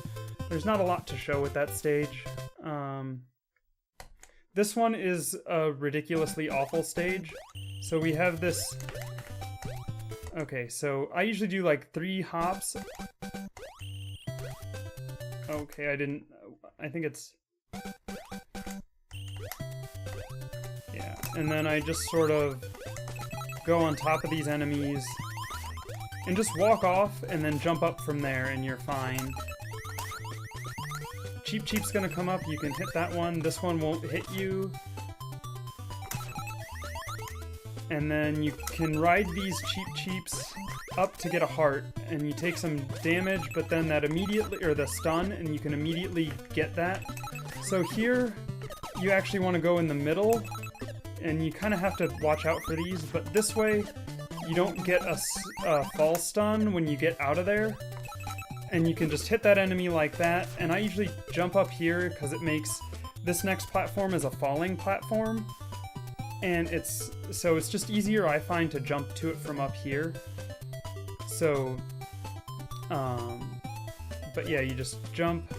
There's not a lot to show with that stage. This one is a ridiculously awful stage. So we have this... Okay, so I usually do like 3 hops. Okay, I think it's... Yeah, and then I just sort of go on top of these enemies and just walk off and then jump up from there and you're fine. Cheep Cheep's gonna come up, you can hit that one, this one won't hit you. And then you can ride these Cheep Cheeps up to get a heart, and you take some damage, but then that immediately, or the stun, and you can immediately get that. So here, you actually want to go in the middle, and you kind of have to watch out for these, but this way, you don't get a fall stun when you get out of there. And you can just hit that enemy like that, and I usually jump up here because it makes this next platform is a falling platform, and it's just easier, I find, to jump to it from up here. So, but yeah, you just jump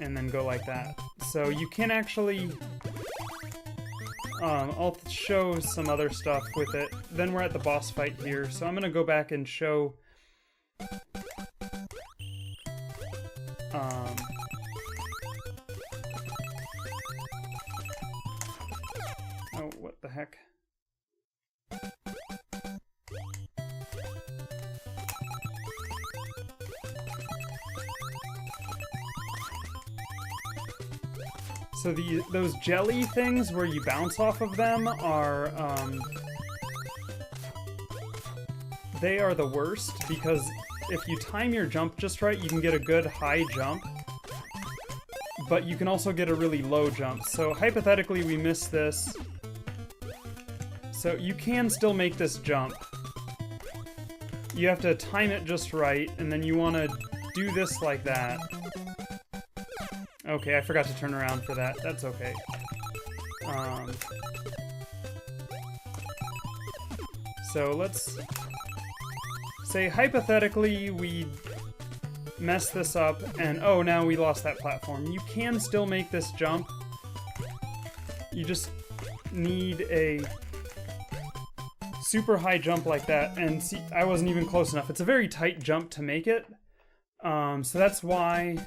and then go like that. So you can actually, I'll show some other stuff with it. Then we're at the boss fight here, so I'm gonna go back and show oh, what the heck? So those jelly things where you bounce off of them are, they are the worst, because if you time your jump just right, you can get a good high jump, but you can also get a really low jump. So hypothetically, we miss this. So you can still make this jump. You have to time it just right, and then you want to do this like that. Okay, I forgot to turn around for that. That's okay. So let's say hypothetically we mess this up and oh, now we lost that platform. You can still make this jump. You just need a super high jump like that, and see, I wasn't even close enough. It's a very tight jump to make it. So that's why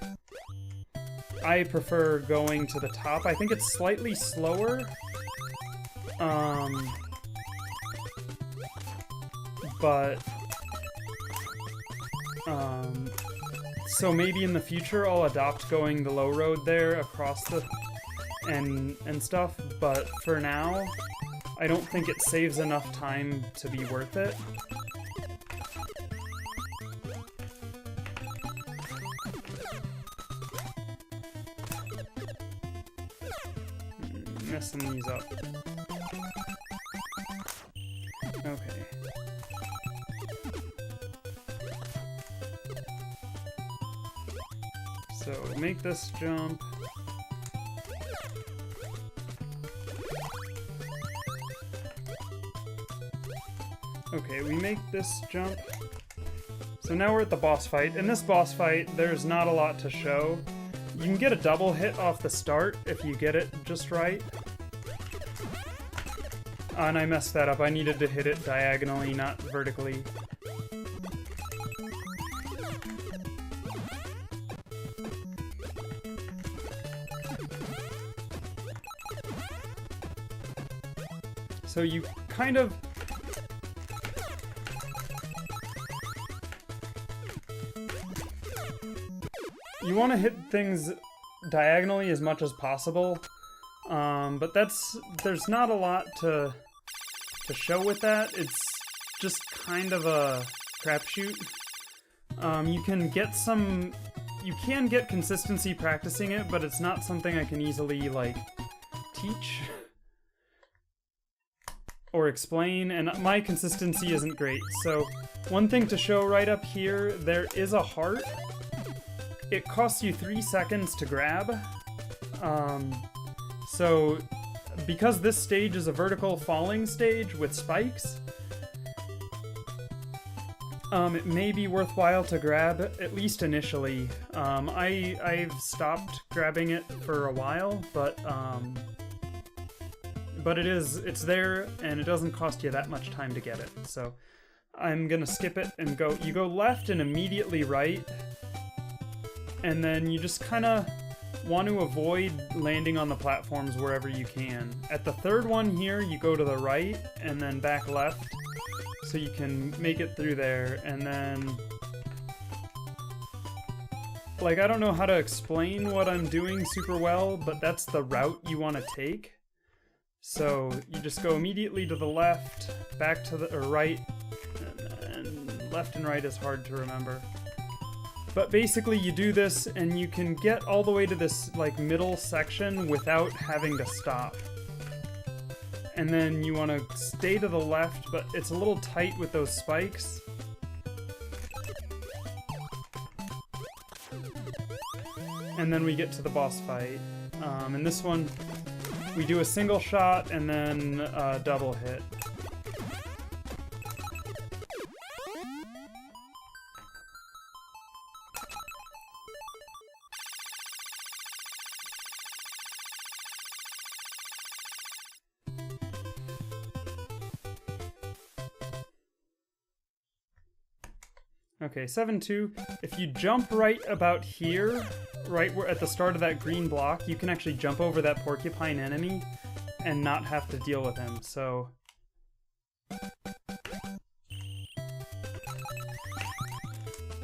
I prefer going to the top. I think it's slightly slower. So maybe in the future I'll adopt going the low road there across the and stuff, but for now I don't think it saves enough time to be worth it. Messing these up. Okay. So make this jump. Okay, we make this jump. So now we're at the boss fight. In this boss fight, there's not a lot to show. You can get a double hit off the start if you get it just right. And I messed that up. I needed to hit it diagonally, not vertically. So you kind of... You want to hit things diagonally as much as possible. But there's not a lot to show with that. It's just kind of a crapshoot. You can get consistency practicing it, but it's not something I can easily, like, teach or explain, and my consistency isn't great. So, one thing to show right up here, there is a heart. It costs you 3 seconds to grab. So, because this stage is a vertical falling stage with spikes, it may be worthwhile to grab, at least initially. I've stopped grabbing it for a while, but it's there, and it doesn't cost you that much time to get it. So I'm gonna skip it and you go left and immediately right, and then you just kind of want to avoid landing on the platforms wherever you can. At the third one here, you go to the right and then back left, so you can make it through there, and then... Like, I don't know how to explain what I'm doing super well, but that's the route you want to take. So, you just go immediately to the left, back to the right, and left and right is hard to remember. But basically you do this, and you can get all the way to this, like, middle section without having to stop. And then you want to stay to the left, but it's a little tight with those spikes. And then we get to the boss fight. In this one, we do a single shot and then a double hit. Okay, 7-2. If you jump right about here, right where at the start of that green block, you can actually jump over that porcupine enemy and not have to deal with him, so...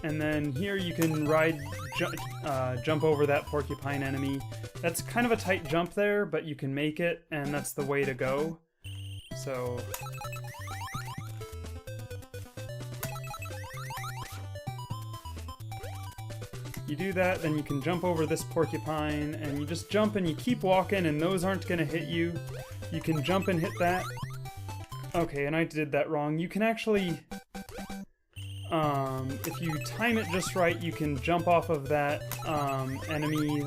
And then here you can jump over that porcupine enemy. That's kind of a tight jump there, but you can make it, and that's the way to go. So... You do that, then you can jump over this porcupine, and you just jump and you keep walking, and those aren't gonna hit you. You can jump and hit that. Okay, and I did that wrong. You can actually, if you time it just right, you can jump off of that enemy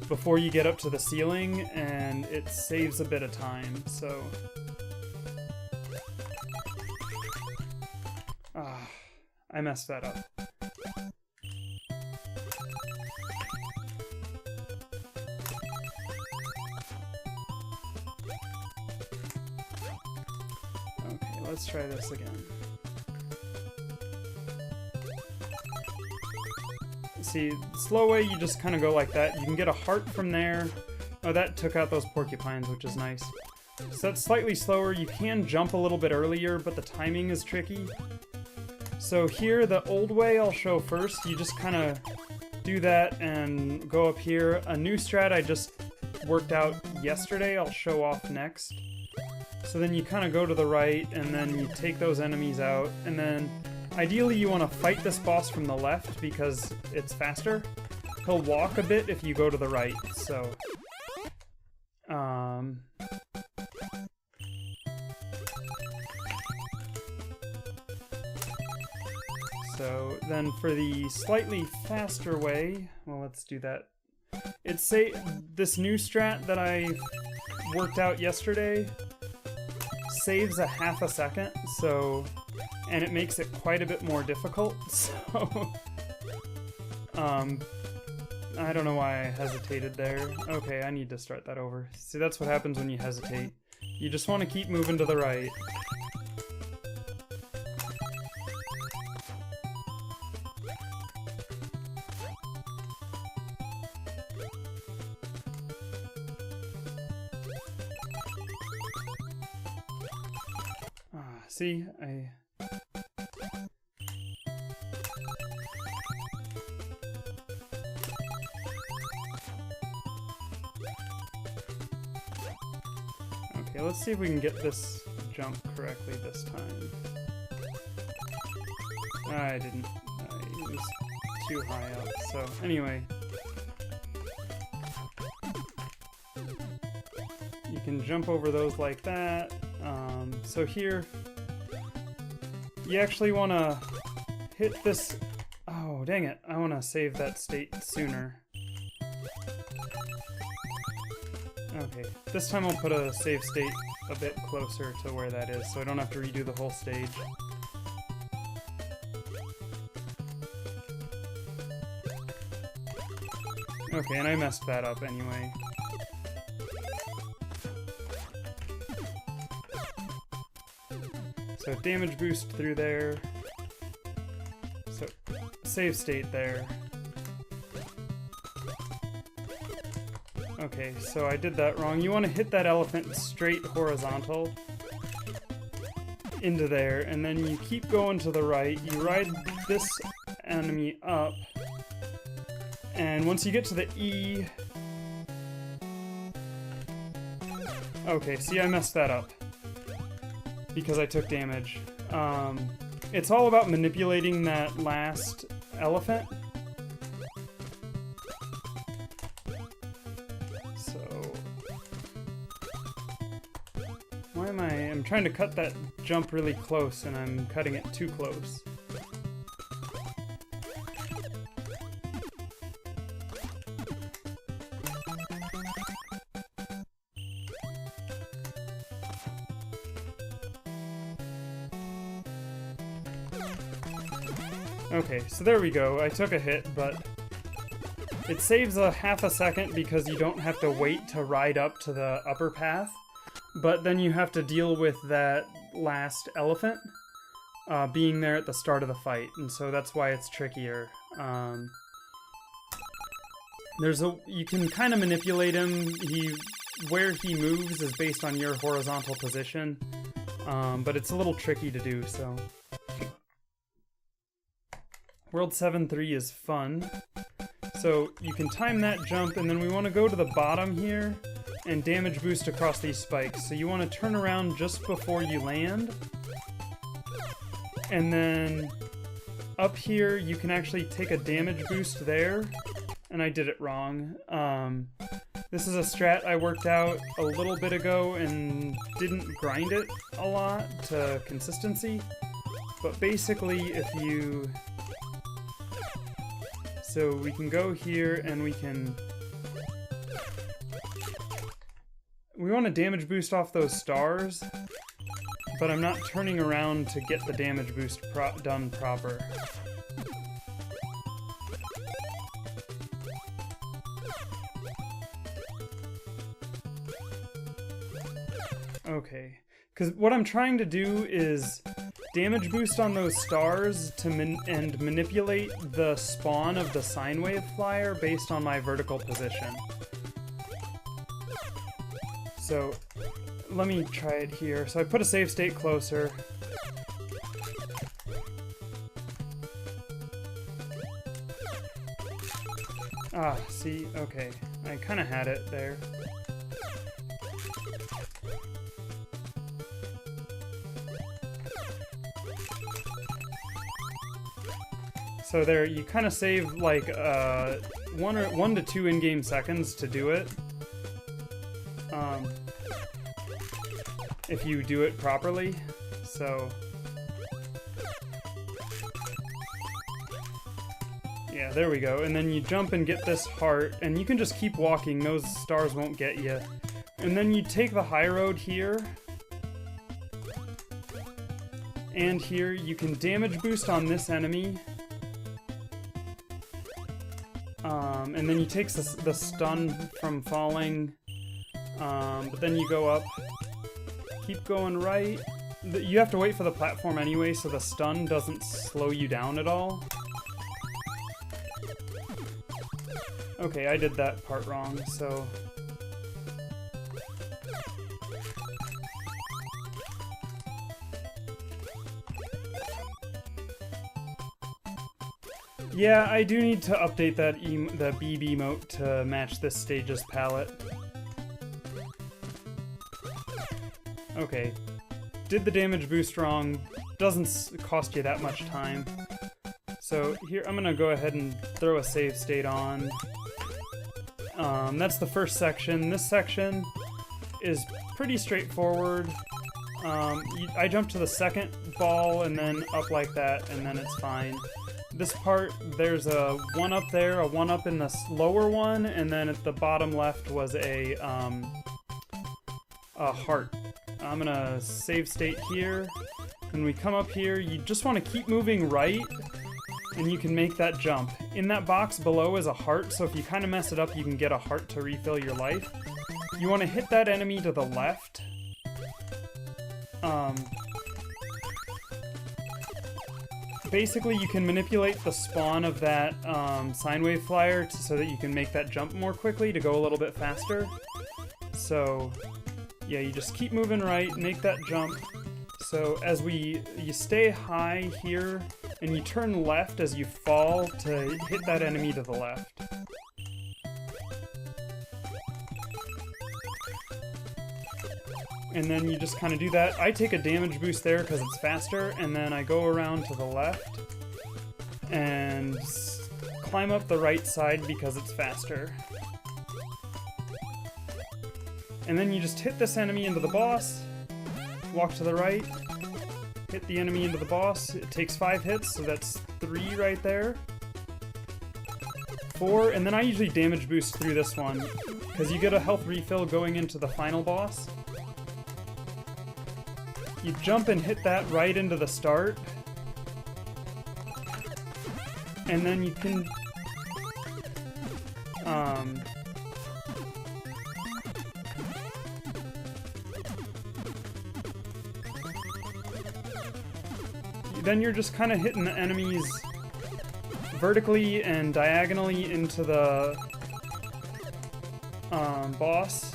before you get up to the ceiling, and it saves a bit of time, so... I messed that up. Okay, let's try this again. See, slow way, you just kind of go like that. You can get a heart from there. Oh, that took out those porcupines, which is nice. So that's slightly slower. You can jump a little bit earlier, but the timing is tricky. So here, the old way I'll show first. You just kind of do that and go up here. A new strat I just worked out yesterday I'll show off next. So then you kind of go to the right, and then you take those enemies out, and then ideally you want to fight this boss from the left because it's faster. He'll walk a bit if you go to the right, so... So then for the slightly faster way, well, let's do that. It's this new strat that I worked out yesterday saves a half a second, so, and it makes it quite a bit more difficult, so, I don't know why I hesitated there. Okay, I need to start that over. See, that's what happens when you hesitate. You just want to keep moving to the right. See, let's see if we can get this jump correctly this time. I didn't. It was too high up. So anyway, you can jump over those like that. So here, you actually want to hit this. Oh, dang it. I want to save that state sooner. Okay, this time I'll put a save state a bit closer to where that is, so I don't have to redo the whole stage. Okay, and I messed that up anyway. So damage boost through there. So save state there. Okay, so I did that wrong. You want to hit that elephant straight horizontal into there, and then you keep going to the right. You ride this enemy up, and once you get to the E... Okay, see, I messed that up because I took damage. It's all about manipulating that last elephant. I'm trying to cut that jump really close, and I'm cutting it too close. Okay, so there we go. I took a hit, but it saves a half a second because you don't have to wait to ride up to the upper path. But then you have to deal with that last elephant being there at the start of the fight, and so that's why it's trickier. You can kind of manipulate him. Where he moves is based on your horizontal position, but it's a little tricky to do. So, World 7-3 is fun. So you can time that jump, and then we want to go to the bottom here and damage boost across these spikes. So you want to turn around just before you land. And then up here, you can actually take a damage boost there. And I did it wrong. This is a strat I worked out a little bit ago and didn't grind it a lot to consistency. But basically, if you... So we can go here and we can... We want to damage boost off those stars, but I'm not turning around to get the damage boost done proper. Okay, because what I'm trying to do is damage boost on those stars to manipulate the spawn of the sine wave flyer based on my vertical position. So, let me try it here. So I put a save state closer. Ah, see? Okay. I kind of had it there. So there, you kind of save like 1 to 2 in-game seconds to do it. If you do it properly, so... Yeah, there we go. And then you jump and get this heart, and you can just keep walking, those stars won't get you. And then you take the high road here, and here you can damage boost on this enemy. And then you take the stun from falling, but then you go up. Keep going right. You have to wait for the platform anyway, so the stun doesn't slow you down at all. Okay, I did that part wrong, so... Yeah, I do need to update that the BB emote to match this stage's palette. Okay. Did the damage boost wrong. Doesn't cost you that much time. So here, I'm gonna go ahead and throw a save state on. That's the first section. This section is pretty straightforward. I jump to the second ball and then up like that, and then it's fine. This part, there's a one up there, a one up in the lower one, and then at the bottom left was a heart. I'm gonna save state here. When we come up here, you just want to keep moving right, and you can make that jump. In that box below is a heart, so if you kind of mess it up, you can get a heart to refill your life. You want to hit that enemy to the left. Basically, you can manipulate the spawn of that sine wave flyer so that you can make that jump more quickly to go a little bit faster. So, yeah, you just keep moving right, make that jump. So as you stay high here, and you turn left as you fall to hit that enemy to the left. And then you just kind of do that. I take a damage boost there because it's faster, and then I go around to the left and climb up the right side because it's faster. And then you just hit this enemy into the boss, walk to the right, hit the enemy into the boss. It takes 5 hits, so that's 3 right there. 4, and then I usually damage boost through this one because you get a health refill going into the final boss. You jump and hit that right into the start. And then you can... then you're just kind of hitting the enemies vertically and diagonally into the boss.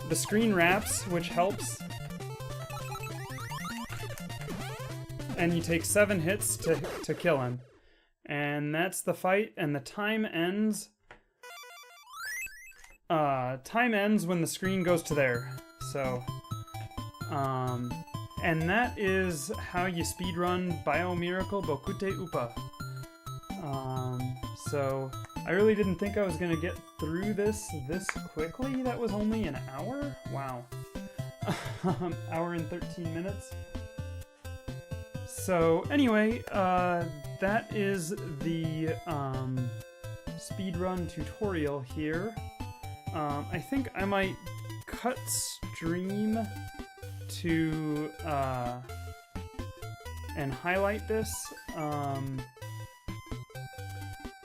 The screen wraps, which helps. And you take 7 hits to kill him. And that's the fight, and the time ends... time ends when the screen goes to there. So, and that is how you speedrun Bio Miracle Bokutte Upa. So, I really didn't think I was gonna get through this quickly. That was only an hour? Wow. Hour and 13 minutes. So, anyway, that is the speedrun tutorial here. I think I might cut stream to and highlight this,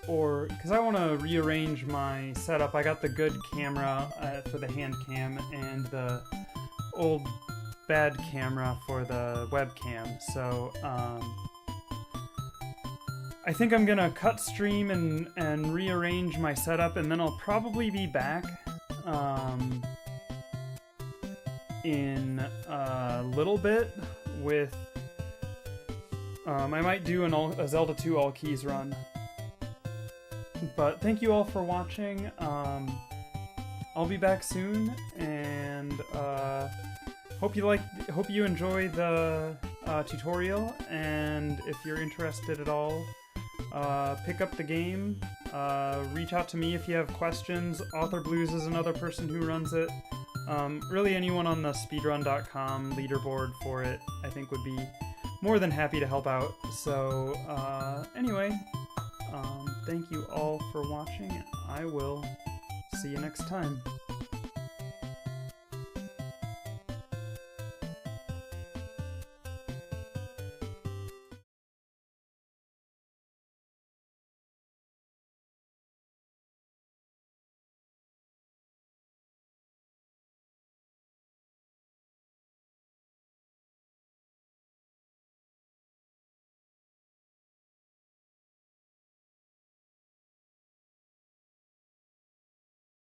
or because I want to rearrange my setup. I got the good camera for the hand cam and the old bad camera for the webcam, so I think I'm gonna cut stream and rearrange my setup, and then I'll probably be back in a little bit with I might do a Zelda 2 all keys run. But thank you all for watching. I'll be back soon, and hope you enjoy the tutorial. And if you're interested at all, pick up the game. Reach out to me if you have questions. Author Blues is another person who runs it. Really, anyone on the speedrun.com leaderboard for it, I think, would be more than happy to help out. So, anyway, thank you all for watching. I will see you next time.